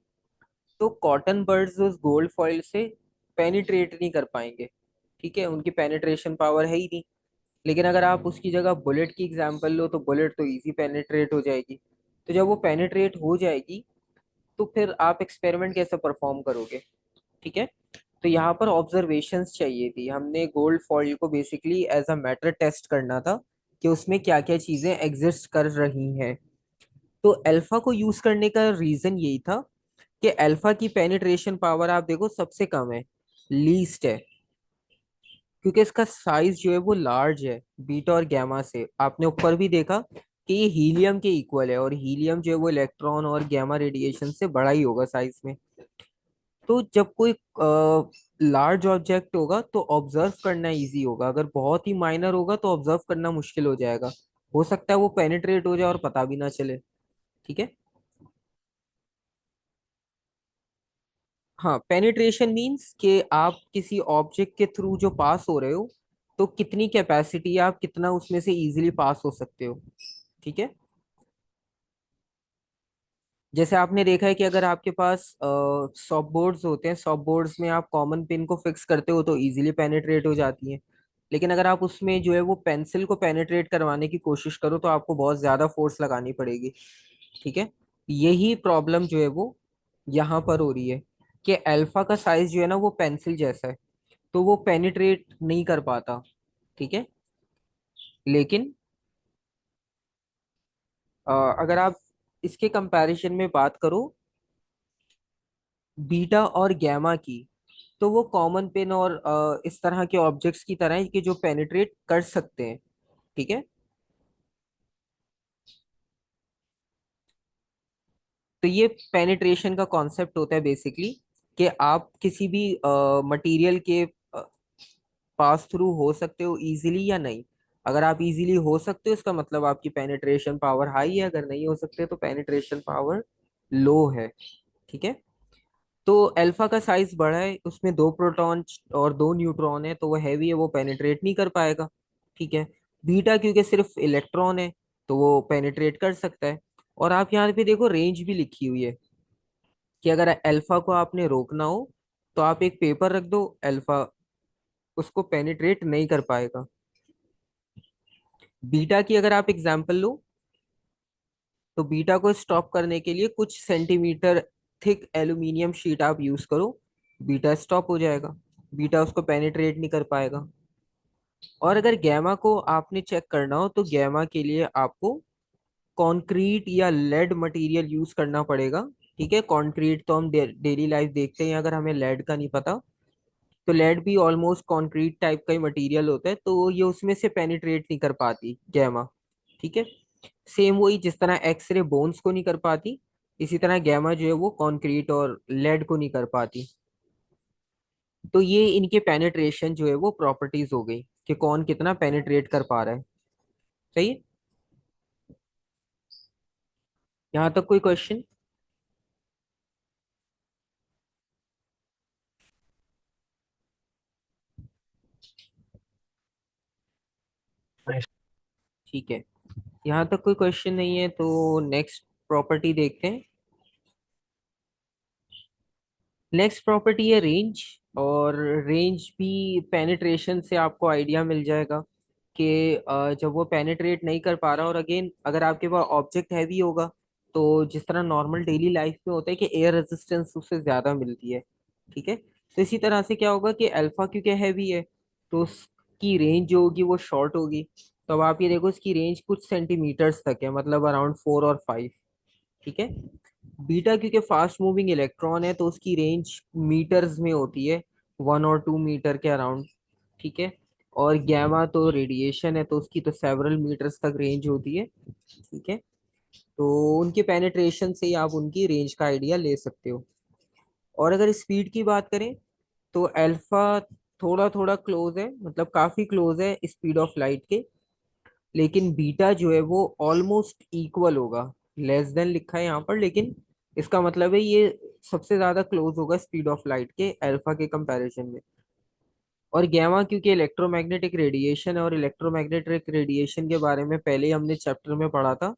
तो कॉटन बर्ड्स उस गोल्ड फॉइल से पेनिट्रेट नहीं कर पाएंगे। ठीक है, उनकी पेनिट्रेशन पावर है ही नहीं। लेकिन अगर आप उसकी जगह बुलेट की एग्जांपल लो तो बुलेट तो इजी पेनिट्रेट हो जाएगी। तो जब वो पेनिट्रेट हो जाएगी तो फिर आप एक्सपेरिमेंट कैसे परफॉर्म करोगे। ठीक है, तो यहाँ पर ऑब्जर्वेशंस चाहिए थी, हमने गोल्ड फॉइल को basically as a matter test करना था कि उसमें क्या क्या चीजें एग्जिस्ट कर रही हैं। तो अल्फा को यूज करने का रीजन यही था कि अल्फा की पेनिट्रेशन पावर आप देखो सबसे कम है, लीस्ट है, क्योंकि इसका साइज जो है वो लार्ज है बीटा और गैमा से। आपने ऊपर भी देखा कि ये हीलियम के इक्वल है, और हीलियम जो है वो इलेक्ट्रॉन और गैमा रेडिएशन से बड़ा ही होगा साइज में। तो जब कोई लार्ज ऑब्जेक्ट होगा तो ऑब्जर्व करना इजी होगा, अगर बहुत ही माइनर होगा तो ऑब्जर्व करना मुश्किल हो जाएगा, हो सकता है वो पेनिट्रेट हो जाए और पता भी ना चले। ठीक है, हाँ, पेनिट्रेशन मींस कि आप किसी ऑब्जेक्ट के थ्रू जो पास हो रहे हो, तो कितनी कैपेसिटी, आप कितना उसमें से इजीली पास हो सकते हो। ठीक है, जैसे आपने देखा है कि अगर आपके पास सॉफ्ट बोर्ड्स होते हैं, सॉफ्ट बोर्ड्स में आप कॉमन पिन को फिक्स करते हो तो इजीली पेनिट्रेट हो जाती है। लेकिन अगर आप उसमें जो है वो पेंसिल को पेनिट्रेट करवाने की कोशिश करो तो आपको बहुत ज्यादा फोर्स लगानी पड़ेगी। ठीक है, यही प्रॉब्लम जो है वो यहाँ पर हो रही है कि अल्फा का साइज जो है ना वो पेंसिल जैसा है, तो वो पेनिट्रेट नहीं कर पाता। ठीक है, लेकिन अगर आप इसके कंपैरिजन में बात करो बीटा और गैमा की, तो वो कॉमन पिन और इस तरह के ऑब्जेक्ट्स की तरह है कि जो पेनिट्रेट कर सकते हैं। ठीक है, तो ये पेनिट्रेशन का कॉन्सेप्ट होता है बेसिकली कि आप किसी भी मटेरियल के पास थ्रू हो सकते हो इजीली या नहीं। अगर आप इजीली हो सकते हो इसका मतलब आपकी पेनिट्रेशन पावर हाई है, अगर नहीं हो सकते तो पेनिट्रेशन पावर लो है। ठीक है, तो अल्फा का साइज बड़ा है, उसमें 2 प्रोटॉन और 2 न्यूट्रॉन है, तो वो हैवी है, वो पेनिट्रेट नहीं कर पाएगा। ठीक है, बीटा क्योंकि सिर्फ इलेक्ट्रॉन है तो वो पेनिट्रेट कर सकता है। और आप यहाँ पे देखो रेंज भी लिखी हुई है कि अगर अल्फा को आपने रोकना हो तो आप एक पेपर रख दो, अल्फा उसको पेनिट्रेट नहीं कर पाएगा। बीटा की अगर आप एग्जांपल लो तो बीटा को स्टॉप करने के लिए कुछ सेंटीमीटर थिक एल्यूमिनियम शीट आप यूज करो, बीटा स्टॉप हो जाएगा, बीटा उसको पेनिट्रेट नहीं कर पाएगा। और अगर गैमा को आपने चेक करना हो तो गैमा के लिए आपको कंक्रीट या लेड मटेरियल यूज करना पड़ेगा। ठीक है, कंक्रीट तो हम डेली लाइफ देखते हैं, अगर हमें लेड का नहीं पता, तो लेड भी ऑलमोस्ट कंक्रीट टाइप का ही मटेरियल होता है, तो ये उसमें से पेनिट्रेट नहीं कर पाती गैमा। ठीक है, सेम वही, जिस तरह एक्सरे बोन्स को नहीं कर पाती, इसी तरह गैमा जो है वो कंक्रीट और लेड को नहीं कर पाती। तो ये इनके पेनिट्रेशन जो है वो प्रॉपर्टीज हो गई कि कौन कितना पेनिट्रेट कर पा रहा है। सही है। यहाँ तक कोई क्वेश्चन? ठीक है, यहाँ तक कोई क्वेश्चन नहीं है तो नेक्स्ट प्रॉपर्टी देखते हैं। नेक्स्ट प्रॉपर्टी है रेंज। और रेंज भी पेनिट्रेशन से आपको आइडिया मिल जाएगा कि जब वो पेनिट्रेट नहीं कर पा रहा, और अगेन अगर आपके पास ऑब्जेक्ट हैवी होगा, तो जिस तरह नॉर्मल डेली लाइफ में होता है कि एयर रेजिस्टेंस उससे ज्यादा मिलती है। ठीक है, तो इसी तरह से क्या होगा कि अल्फा क्योंकि हैवी है, तो उसकी रेंज जो होगी वो शॉर्ट होगी। तो अब आप ये देखो, इसकी रेंज कुछ सेंटीमीटर्स तक है, मतलब अराउंड 4 और 5। ठीक है। बीटा क्योंकि फास्ट मूविंग इलेक्ट्रॉन है, तो उसकी रेंज मीटर्स में होती है, 1 और 2 मीटर के अराउंड। ठीक है। और गैमा तो रेडिएशन है, तो उसकी तो सेवरल मीटर्स तक रेंज होती है। ठीक है। तो उनके पेनिट्रेशन से ही आप उनकी रेंज का आइडिया ले सकते हो। और अगर स्पीड की बात करें, तो अल्फा थोड़ा थोड़ा क्लोज है, मतलब काफी क्लोज है स्पीड ऑफ लाइट के। लेकिन बीटा जो है वो ऑलमोस्ट इक्वल होगा। लेस देन लिखा है यहाँ पर, लेकिन इसका मतलब है ये सबसे ज्यादा क्लोज होगा स्पीड ऑफ लाइट के अल्फा के कंपैरिजन में। और गैमा क्योंकि इलेक्ट्रोमैग्नेटिक रेडिएशन है, और इलेक्ट्रोमैग्नेटिक रेडिएशन के बारे में पहले ही हमने चैप्टर में पढ़ा था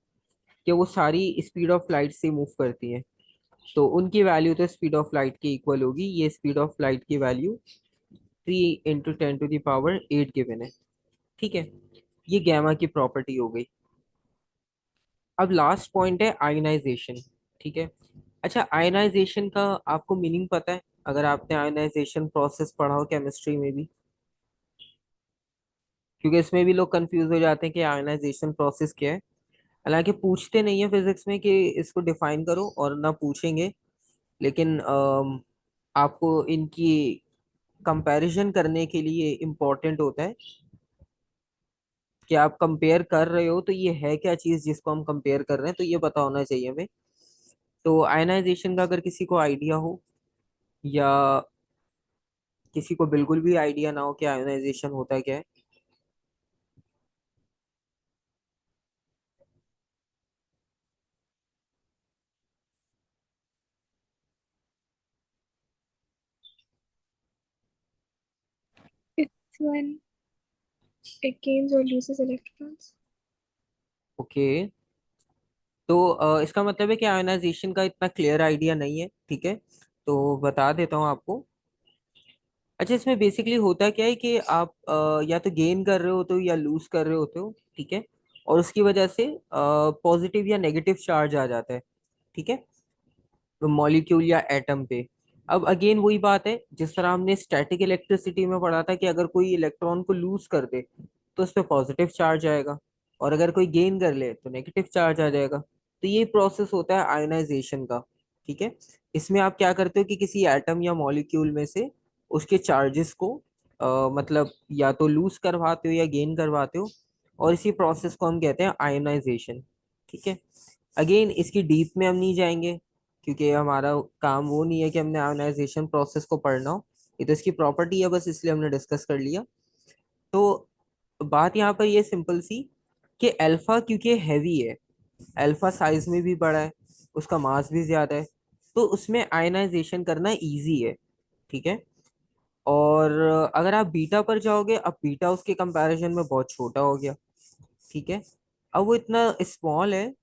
कि वो सारी स्पीड ऑफ लाइट से मूव करती हैं। तो उनकी वैल्यू तो स्पीड ऑफ लाइट के इक्वल होगी। ये स्पीड ऑफ लाइट की वैल्यू 3 × 10⁸ गिवन है। ठीक है, ये गैमा की प्रॉपर्टी हो गई। अब लास्ट पॉइंट है आयनाइजेशन। ठीक है। अच्छा, आयनाइजेशन का आपको मीनिंग पता है? अगर आपने आयनाइजेशन प्रोसेस पढ़ा हो केमिस्ट्री में भी, क्योंकि इसमें भी लोग कंफ्यूज हो जाते हैं कि आयनाइजेशन प्रोसेस क्या है। हालांकि पूछते नहीं है फिजिक्स में कि इसको डिफाइन करो, और ना पूछेंगे। लेकिन आपको इनकी कंपैरिजन करने के लिए इम्पोर्टेंट होता है कि आप कंपेयर कर रहे हो तो ये है क्या चीज जिसको हम कंपेयर कर रहे हैं, तो ये पता होना चाहिए हमें। तो आयनाइजेशन का अगर किसी को आइडिया हो, या किसी को बिल्कुल भी आइडिया ना हो कि आयोनाइजेशन होता है क्या है। It's when it gains or loses electrons. Okay. तो इसका मतलब है कि आयोनाइजेशन का इतना क्लियर आइडिया नहीं है। ठीक है, तो बता देता हूँ आपको। अच्छा, इसमें बेसिकली होता क्या है कि आप या तो गेन कर रहे होते हो या लूज कर रहे होते हो। ठीक है। और उसकी वजह से पॉजिटिव या नेगेटिव चार्ज आ जाता है। ठीक है, मॉलिक्यूल या एटम पे। अब अगेन वही बात है, जिस तरह हमने स्टैटिक इलेक्ट्रिसिटी में पढ़ा था कि अगर कोई इलेक्ट्रॉन को लूज कर दे तो उस पर पॉजिटिव चार्ज आएगा, और अगर कोई गेन कर ले तो नेगेटिव चार्ज आ जाएगा। तो ये प्रोसेस होता है आयनाइजेशन का। ठीक है। इसमें आप क्या करते हो कि किसी एटम या मॉलिक्यूल में से उसके चार्जेस को मतलब या तो लूज करवाते हो या गेन करवाते हो, और इसी प्रोसेस को हम कहते हैं आयनाइजेशन। ठीक है। अगेन इसकी डीप में हम नहीं जाएंगे, क्योंकि हमारा काम वो नहीं है कि हमने आयोनाइजेशन प्रोसेस को पढ़ना हो। ये तो इसकी प्रॉपर्टी है, बस इसलिए हमने डिस्कस कर लिया। तो बात यहाँ पर ये सिंपल सी कि अल्फा क्योंकि हैवी है, अल्फा साइज में भी बड़ा है, उसका मास भी ज्यादा है, तो उसमें आयनाइजेशन करना इजी है। ठीक है। और अगर आप बीटा पर जाओगे, अब बीटा उसके कंपैरिजन में बहुत छोटा हो गया। ठीक है। अब वो इतना स्मॉल है।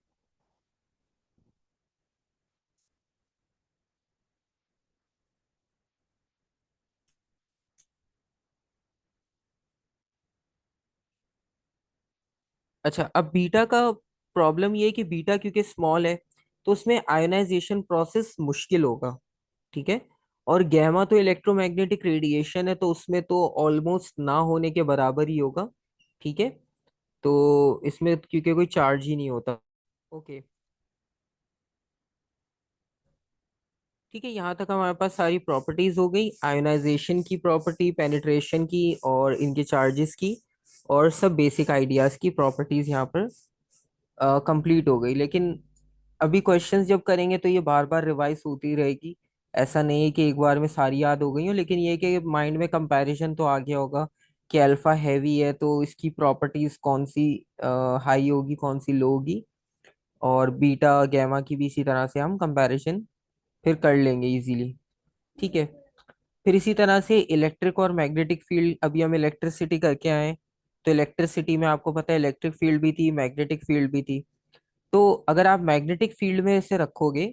अच्छा, अब बीटा का प्रॉब्लम ये है कि बीटा क्योंकि स्मॉल है, तो उसमें आयोनाइजेशन प्रोसेस मुश्किल होगा। ठीक है। और गैमा तो इलेक्ट्रोमैग्नेटिक रेडिएशन है, तो उसमें तो ऑलमोस्ट ना होने के बराबर ही होगा। ठीक है। तो इसमें क्योंकि कोई चार्ज ही नहीं होता। ओके। ठीक है, यहाँ तक हमारे पास सारी प्रॉपर्टीज हो गई, आयोनाइजेशन की प्रॉपर्टी, पेनिट्रेशन की, और इनके चार्जेस की, और सब बेसिक आइडियाज की प्रॉपर्टीज यहाँ पर कंप्लीट हो गई, लेकिन अभी क्वेश्चंस जब करेंगे तो ये बार बार रिवाइज होती रहेगी। ऐसा नहीं है कि एक बार में सारी याद हो गई हो, लेकिन ये है कि माइंड में कंपैरिजन तो आ गया होगा कि अल्फा हैवी है तो इसकी प्रॉपर्टीज कौन सी हाई होगी कौन सी लो होगी, और बीटा गैमा की भी इसी तरह से हम कंपैरिजन फिर कर लेंगे इजीली। ठीक है। फिर इसी तरह से इलेक्ट्रिक और मैग्नेटिक फील्ड, अभी हम इलेक्ट्रिसिटी करके आए, तो इलेक्ट्रिसिटी में आपको पता है इलेक्ट्रिक फील्ड भी थी मैग्नेटिक फील्ड भी थी। तो अगर आप मैग्नेटिक फील्ड में इसे रखोगे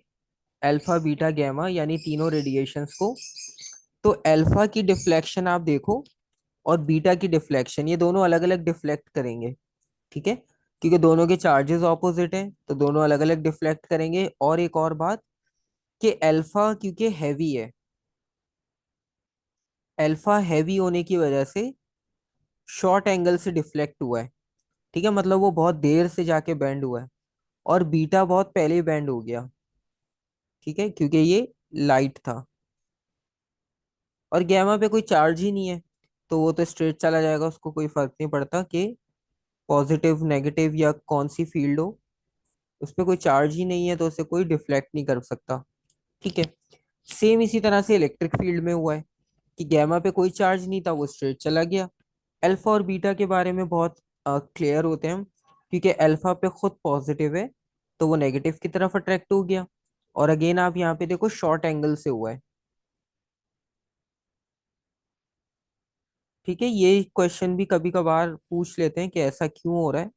अल्फा बीटा गैमा यानी तीनों रेडिएशंस को, तो अल्फा की डिफ्लेक्शन आप देखो और बीटा की डिफ्लेक्शन, ये दोनों अलग अलग डिफ्लेक्ट करेंगे। ठीक है, क्योंकि दोनों के चार्जेस ऑपोजिट हैं तो दोनों अलग अलग डिफ्लेक्ट करेंगे। और एक और बात कि अल्फा क्योंकि हैवी है, अल्फा हैवी होने की वजह से शॉर्ट एंगल से डिफ्लेक्ट हुआ है। ठीक है, मतलब वो बहुत देर से जाके बैंड हुआ है। और बीटा बहुत पहले बैंड हो गया। ठीक है, क्योंकि ये लाइट था। और गैमा पे कोई चार्ज ही नहीं है तो वो तो स्ट्रेट चला जाएगा, उसको कोई फर्क नहीं पड़ता कि पॉजिटिव नेगेटिव या कौन सी फील्ड हो, उस पर कोई चार्ज ही नहीं है तो उसे कोई डिफ्लेक्ट नहीं कर सकता। ठीक है। सेम इसी तरह से इलेक्ट्रिक फील्ड में हुआ है कि गैमा पे कोई चार्ज नहीं था, वो स्ट्रेट चला गया। अल्फा और बीटा के बारे में बहुत क्लियर होते हैं हम, क्योंकि अल्फा पे खुद पॉजिटिव है तो वो नेगेटिव की तरफ अट्रैक्ट हो गया। और अगेन आप यहाँ पे देखो शॉर्ट एंगल से हुआ है। ठीक है, ये क्वेश्चन भी कभी कभार पूछ लेते हैं कि ऐसा क्यों हो रहा है,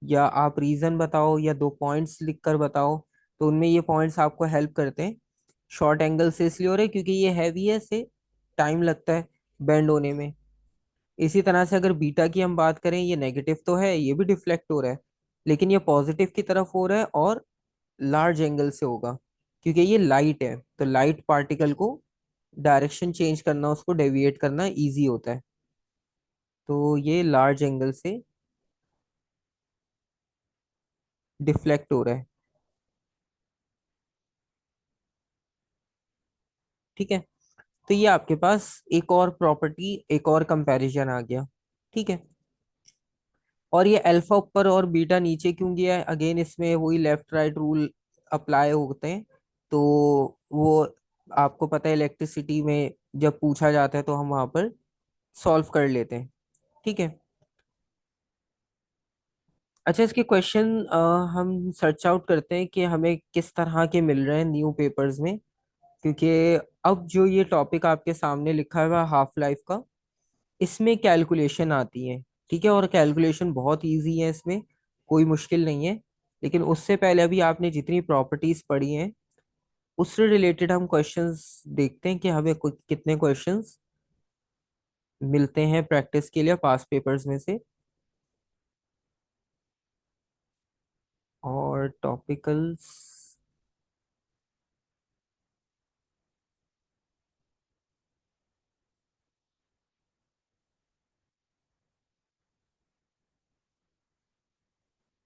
या आप रीजन बताओ या दो पॉइंट्स लिख कर बताओ। तो उनमें ये पॉइंट्स आपको हेल्प करते हैं। शॉर्ट एंगल से इसलिए हो रहा है क्योंकि ये हैवी है, से टाइम लगता है बेंड होने में। इसी तरह से अगर बीटा की हम बात करें, ये नेगेटिव तो है, ये भी डिफ्लेक्ट हो रहा है, लेकिन ये पॉजिटिव की तरफ हो रहा है और लार्ज एंगल से होगा, क्योंकि ये लाइट है तो लाइट पार्टिकल को डायरेक्शन चेंज करना, उसको डेविएट करना इजी होता है। तो ये लार्ज एंगल से डिफ्लेक्ट हो रहा है। ठीक है, तो ये आपके पास एक और प्रॉपर्टी, एक और कंपैरिजन आ गया। ठीक है। और ये अल्फा ऊपर और बीटा नीचे क्यों गया है, अगेन इसमें वही लेफ्ट राइट रूल अप्लाई होते हैं। तो वो आपको पता है इलेक्ट्रिसिटी में जब पूछा जाता है तो हम वहां पर सॉल्व कर लेते हैं। ठीक है। अच्छा, इसके क्वेश्चन हम सर्च आउट करते हैं कि हमें किस तरह के मिल रहे हैं न्यू पेपर्स में, क्योंकि अब जो ये टॉपिक आपके सामने लिखा हुआ है हाफ लाइफ का, इसमें कैलकुलेशन आती है। ठीक है, और कैलकुलेशन बहुत इजी है, इसमें कोई मुश्किल नहीं है। लेकिन उससे पहले अभी आपने जितनी प्रॉपर्टीज पढ़ी हैं उससे रिलेटेड हम क्वेश्चंस देखते हैं कि हमें कितने क्वेश्चंस मिलते हैं प्रैक्टिस के लिए पास पेपर्स में से। और टॉपिकल्स,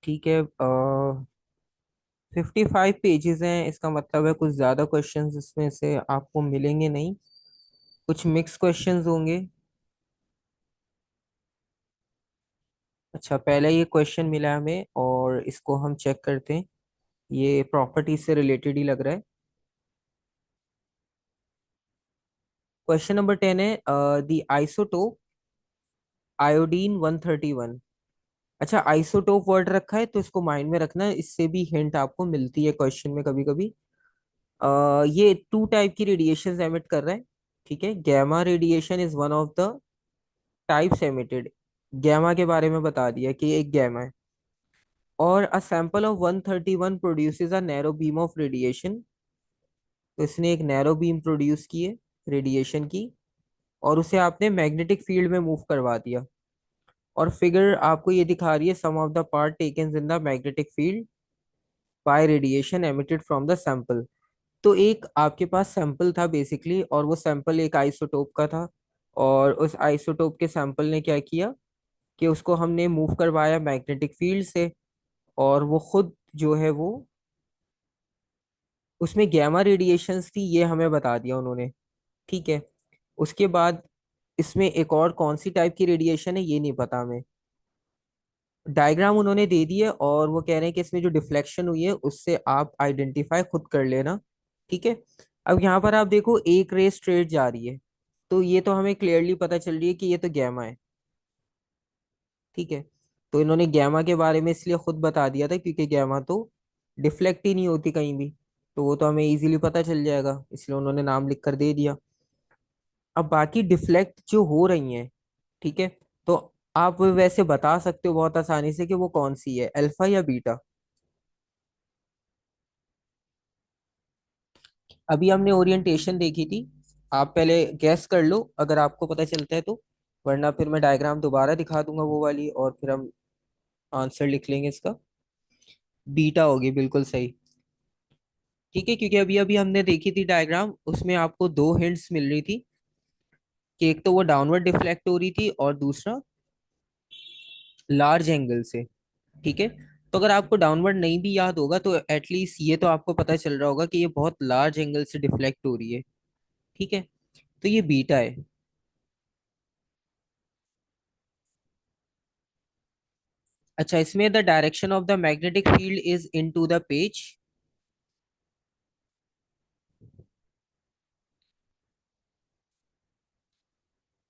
ठीक है, 55 पेजेस हैं, इसका मतलब है कुछ ज्यादा क्वेश्चंस इसमें से आपको मिलेंगे नहीं, कुछ मिक्स क्वेश्चंस होंगे। अच्छा, पहले ये क्वेश्चन मिला है हमें और इसको हम चेक करते हैं। ये प्रॉपर्टी से रिलेटेड ही लग रहा है। क्वेश्चन नंबर 10 है, द आइसोटोप आयोडीन 131। अच्छा, आइसोटोप वर्ड रखा है तो इसको माइंड में रखना है, इससे भी हिंट आपको मिलती है क्वेश्चन में कभी कभी। ये टू टाइप की रेडिएशन एमिट कर रहा है। ठीक है, gamma radiation is one of the types emitted. Gamma के बारे में बता दिया कि एक गैमा है। और a sample of 131 produces a narrow beam of radiation. तो इसने एक नैरो बीम प्रोड्यूस की है रेडिएशन की, और उसे आपने मैग्नेटिक फील्ड में मूव करवा दिया। और फिगर आपको ये दिखा रही है some of the part taken in the magnetic field by radiation emitted from the sample. तो एक आपके पास सैंपल था बेसिकली, और वो सैंपल एक आइसोटोप का था। और उस आइसोटोप के सैंपल ने क्या किया कि उसको हमने मूव करवाया मैग्नेटिक फील्ड से, और वो खुद जो है वो उसमें गैमा रेडिएशंस थी, ये हमें बता दिया उन्होंने। ठीक है। उसके बाद इसमें एक और कौन सी टाइप की रेडिएशन है ये नहीं पता हमें। डायग्राम उन्होंने दे दी है और वो कह रहे हैं कि इसमें जो डिफ्लेक्शन हुई है उससे आप आइडेंटिफाई खुद कर लेना। ठीक है। अब यहाँ पर आप देखो एक रे स्ट्रेट जा रही है, तो ये तो हमें क्लियरली पता चल रही है कि ये तो गैमा है। ठीक है। तो इन्होंने गैमा के बारे में इसलिए खुद बता दिया था क्योंकि गैमा तो डिफ्लेक्ट ही नहीं होती कहीं भी, तो वो तो हमें इजीली पता चल जाएगा, इसलिए उन्होंने नाम लिख कर दे दिया। अब बाकी डिफ्लेक्ट जो हो रही हैं, ठीक है, तो आप वैसे बता सकते हो बहुत आसानी से कि वो कौन सी है, अल्फा या बीटा। अभी हमने ओरिएंटेशन देखी थी, आप पहले गैस कर लो अगर आपको पता चलता है तो, वरना फिर मैं डायग्राम दोबारा दिखा दूंगा वो वाली और फिर हम आंसर लिख लेंगे इसका। बीटा होगी बिल्कुल सही। ठीक है, क्योंकि अभी अभी हमने देखी थी डायग्राम, उसमें आपको दो हिंट्स मिल रही थी कि एक तो वो डाउनवर्ड डिफ्लेक्ट हो रही थी और दूसरा लार्ज एंगल से। ठीक है। तो अगर आपको डाउनवर्ड नहीं भी याद होगा तो एटलीस्ट ये तो आपको पता चल रहा होगा कि ये बहुत लार्ज एंगल से डिफ्लेक्ट हो रही है। ठीक है। तो ये बीटा है। अच्छा, इसमें the direction of the magnetic field is into the page.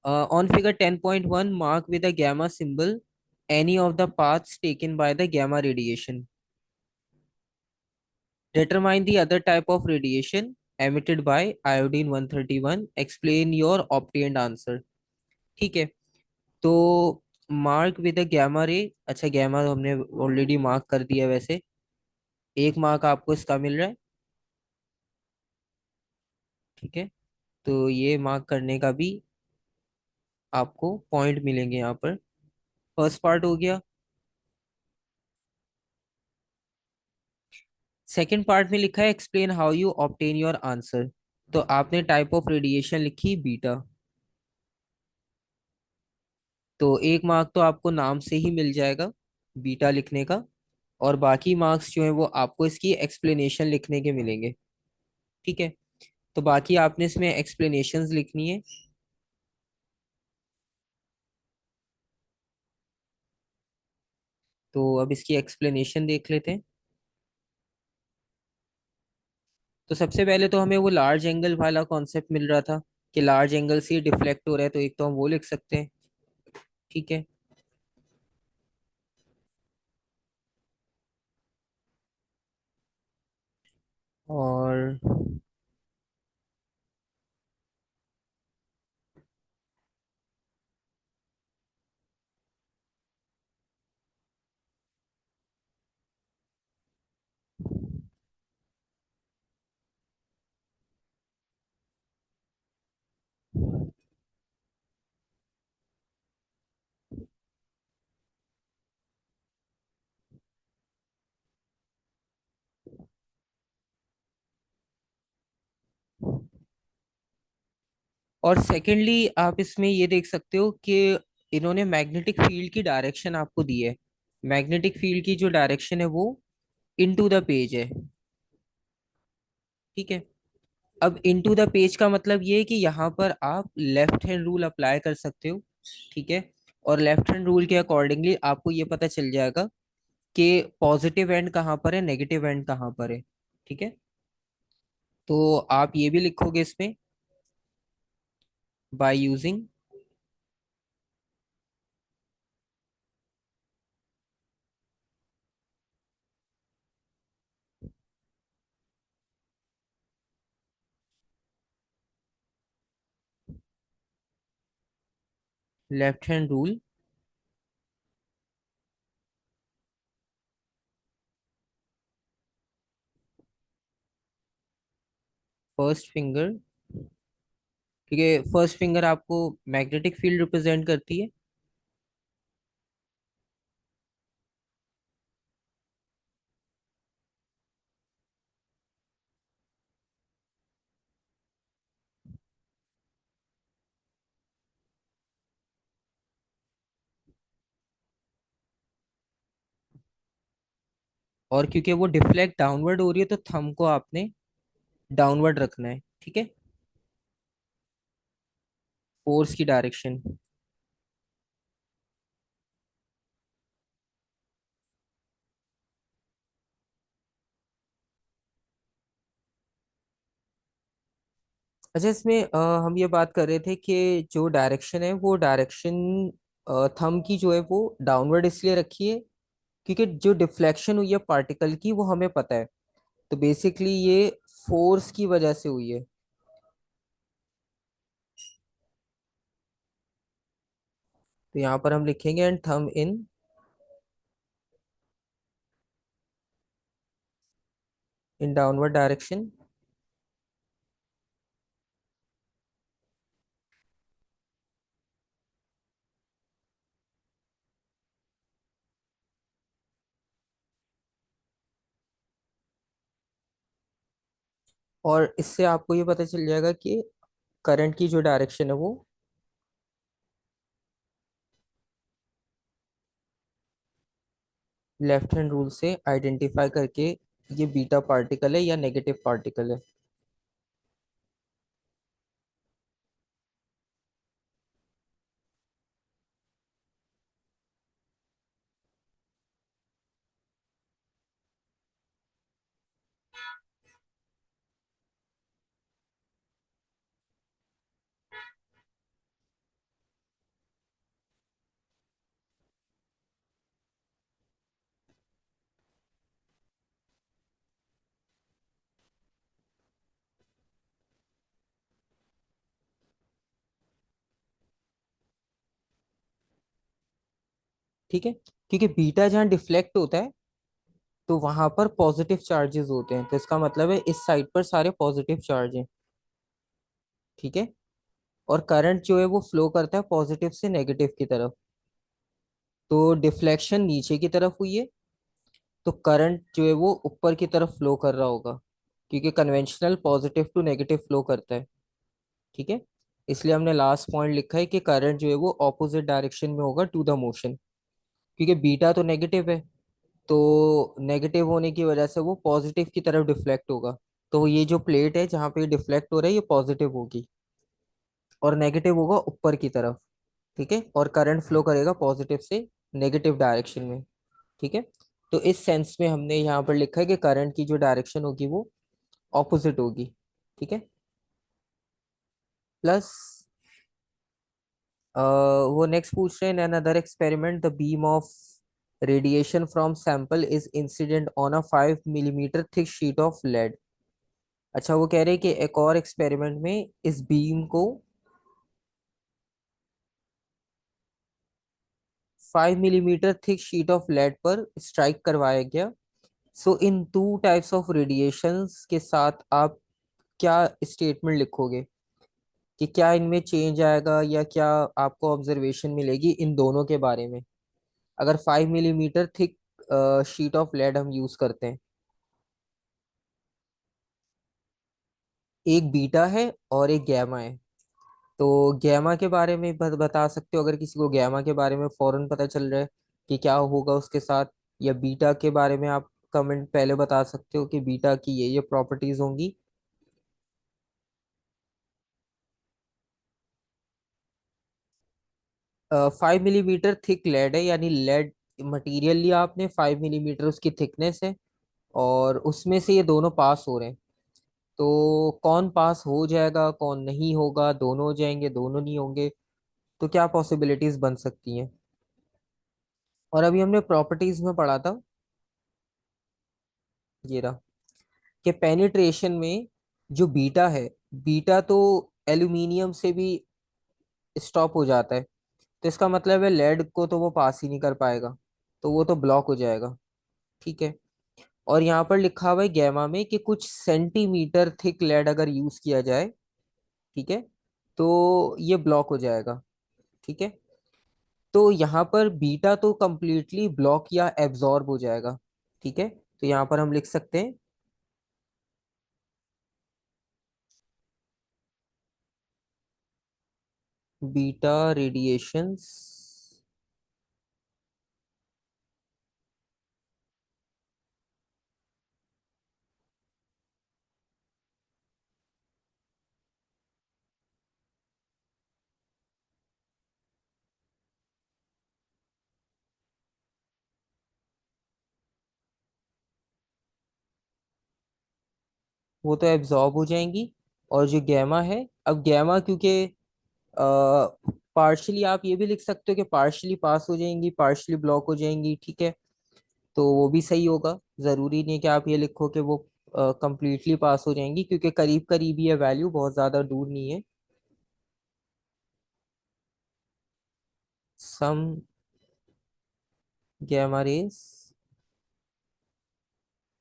On figure 10.1 mark with a gamma symbol any of the paths taken by the gamma radiation. Determine the other type of radiation emitted by iodine 131. Explain your obtained answer. ठीक है। तो mark with a gamma रे, अच्छा gamma हमने already mark कर दिया वैसे, एक मार्क आपको इसका मिल रहा है। ठीक है। तो ये मार्क करने का भी आपको पॉइंट मिलेंगे यहाँ पर। फर्स्ट पार्ट हो गया। सेकंड पार्ट में लिखा है explain how you obtain your answer. तो आपने टाइप ऑफ रेडिएशन लिखी बीटा, तो एक मार्क तो आपको नाम से ही मिल जाएगा बीटा लिखने का, और बाकी मार्क्स जो है वो आपको इसकी एक्सप्लेनेशन लिखने के मिलेंगे। ठीक है। तो बाकी आपने इसमें एक्सप्लेनेशंस लिखनी है। तो अब इसकी एक्सप्लेनेशन देख लेते हैं। तो सबसे पहले तो हमें वो लार्ज एंगल वाला कॉन्सेप्ट मिल रहा था कि लार्ज एंगल से डिफ्लेक्ट हो रहा है, तो एक तो हम वो लिख सकते हैं। ठीक है। और और सेकेंडली आप इसमें ये देख सकते हो कि इन्होंने मैग्नेटिक फील्ड की डायरेक्शन आपको दी है। मैग्नेटिक फील्ड की जो डायरेक्शन है वो इनटू द पेज है। ठीक है। अब इनटू द पेज का मतलब ये है कि यहाँ पर आप लेफ्ट हैंड रूल अप्लाई कर सकते हो। ठीक है। और लेफ्ट हैंड रूल के अकॉर्डिंगली आपको ये पता चल जाएगा कि पॉजिटिव एंड कहाँ पर है, नेगेटिव एंड कहाँ पर है। ठीक है। तो आप ये भी लिखोगे इसमें by using left hand rule. First finger. ठीक है, फर्स्ट फिंगर आपको मैग्नेटिक फील्ड रिप्रेजेंट करती है। और क्योंकि वो डिफ्लेक्ट डाउनवर्ड हो रही है तो थंब को आपने डाउनवर्ड रखना है। ठीक है। फोर्स की डायरेक्शन। अच्छा, इसमें हम ये बात कर रहे थे कि जो डायरेक्शन है वो डायरेक्शन थंब की जो है वो डाउनवर्ड इसलिए रखी है क्योंकि जो डिफ्लेक्शन हुई है पार्टिकल की वो हमें पता है। तो बेसिकली ये फोर्स की वजह से हुई है। तो यहाँ पर हम लिखेंगे and thumb in downward direction. और इससे आपको ये पता चल जाएगा कि करंट की जो डायरेक्शन है वो लेफ्ट हैंड रूल से आइडेंटिफाई करके ये बीटा पार्टिकल है या नेगेटिव पार्टिकल है। ठीक है, क्योंकि बीटा जहाँ डिफ्लेक्ट होता है तो वहां पर पॉजिटिव चार्जेस होते हैं, तो इसका मतलब है इस साइड पर सारे पॉजिटिव चार्ज हैं। ठीक है। और करंट जो है वो फ्लो करता है पॉजिटिव से नेगेटिव की तरफ। तो डिफ्लेक्शन नीचे की तरफ हुई है, तो करंट जो है वो ऊपर की तरफ फ्लो कर रहा होगा, क्योंकि conventional positive to negative flow करता है। ठीक है। इसलिए हमने लास्ट पॉइंट लिखा है कि करंट जो है वो ऑपोजिट डायरेक्शन में होगा टू द मोशन, क्योंकि बीटा तो नेगेटिव है। तो नेगेटिव होने की वजह से वो पॉजिटिव की तरफ डिफ्लेक्ट होगा। तो ये जो प्लेट है जहाँ पे डिफ्लेक्ट हो रहा है ये पॉजिटिव होगी, और नेगेटिव होगा ऊपर की तरफ। ठीक है। और करंट फ्लो करेगा पॉजिटिव से नेगेटिव डायरेक्शन में। ठीक है। तो इस सेंस में हमने यहाँ पर लिखा है कि करंट की जो डायरेक्शन होगी वो ऑपोजिट होगी। ठीक है। प्लस वो नेक्स्ट पूछ रहे हैं, in another experiment the beam of radiation from sample is incident on a 5 millimeter thick sheet of lead. अच्छा, वो कह रहे हैं कि एक और एक्सपेरिमेंट में इस बीम को 5 millimeter thick sheet of lead पर स्ट्राइक करवाया गया। So in two types of radiations के साथ आप क्या स्टेटमेंट लिखोगे कि क्या इनमें चेंज आएगा या क्या आपको ऑब्जर्वेशन मिलेगी इन दोनों के बारे में, अगर 5 millimeter thick sheet of lead हम यूज करते हैं। एक बीटा है और एक गैमा है। तो गैमा के बारे में बता सकते हो, अगर किसी को गैमा के बारे में फौरन पता चल रहा है कि क्या होगा उसके साथ, या बीटा के बारे में आप कमेंट पहले बता सकते हो कि बीटा की ये प्रॉपर्टीज होंगी। 5 मिलीमीटर थिक लेड है, यानी लेड मटेरियल लिया आपने, 5 मिलीमीटर उसकी थिकनेस है, और उसमें से ये दोनों पास हो रहे हैं। तो कौन पास हो जाएगा कौन नहीं होगा, दोनों हो जाएंगे दोनों नहीं होंगे, तो क्या पॉसिबिलिटीज बन सकती हैं। और अभी हमने प्रॉपर्टीज में पढ़ा था, ये रहा, कि पेनिट्रेशन में जो बीटा है, बीटा तो एल्यूमिनियम से भी स्टॉप हो जाता है, तो इसका मतलब है लेड को तो वो पास ही नहीं कर पाएगा, तो वो तो ब्लॉक हो जाएगा। ठीक है। और यहाँ पर लिखा हुआ है गैमा में कि कुछ सेंटीमीटर थिक लेड अगर यूज किया जाए, ठीक है, तो ये ब्लॉक हो जाएगा। ठीक है। तो यहाँ पर बीटा तो कंप्लीटली ब्लॉक या एब्जॉर्ब हो जाएगा। ठीक है। तो यहाँ पर हम लिख सकते हैं बीटा रेडिएशंस वो तो एब्जॉर्ब हो जाएंगी, और जो गैमा है, अब गैमा क्योंकि पार्शली आप ये भी लिख सकते हो कि पार्शली पास हो जाएंगी, पार्शली ब्लॉक हो जाएंगी, ठीक है। तो वो भी सही होगा। जरूरी नहीं कि आप ये लिखो कि वो कंप्लीटली पास हो जाएंगी, क्योंकि करीब करीब ही है वैल्यू, बहुत ज्यादा दूर नहीं है। सम गैमा रेस,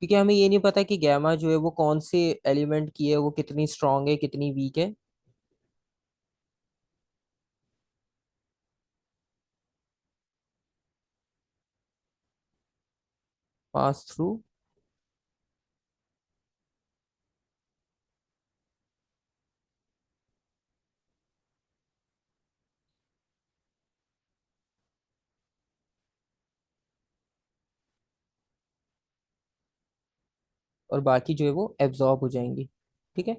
क्योंकि हमें ये नहीं पता कि गैमा जो है वो कौन से एलिमेंट की है, वो कितनी स्ट्रांग है कितनी वीक है। पास थ्रू, और बाकी जो है वो एब्जॉर्ब हो जाएंगी, ठीक है।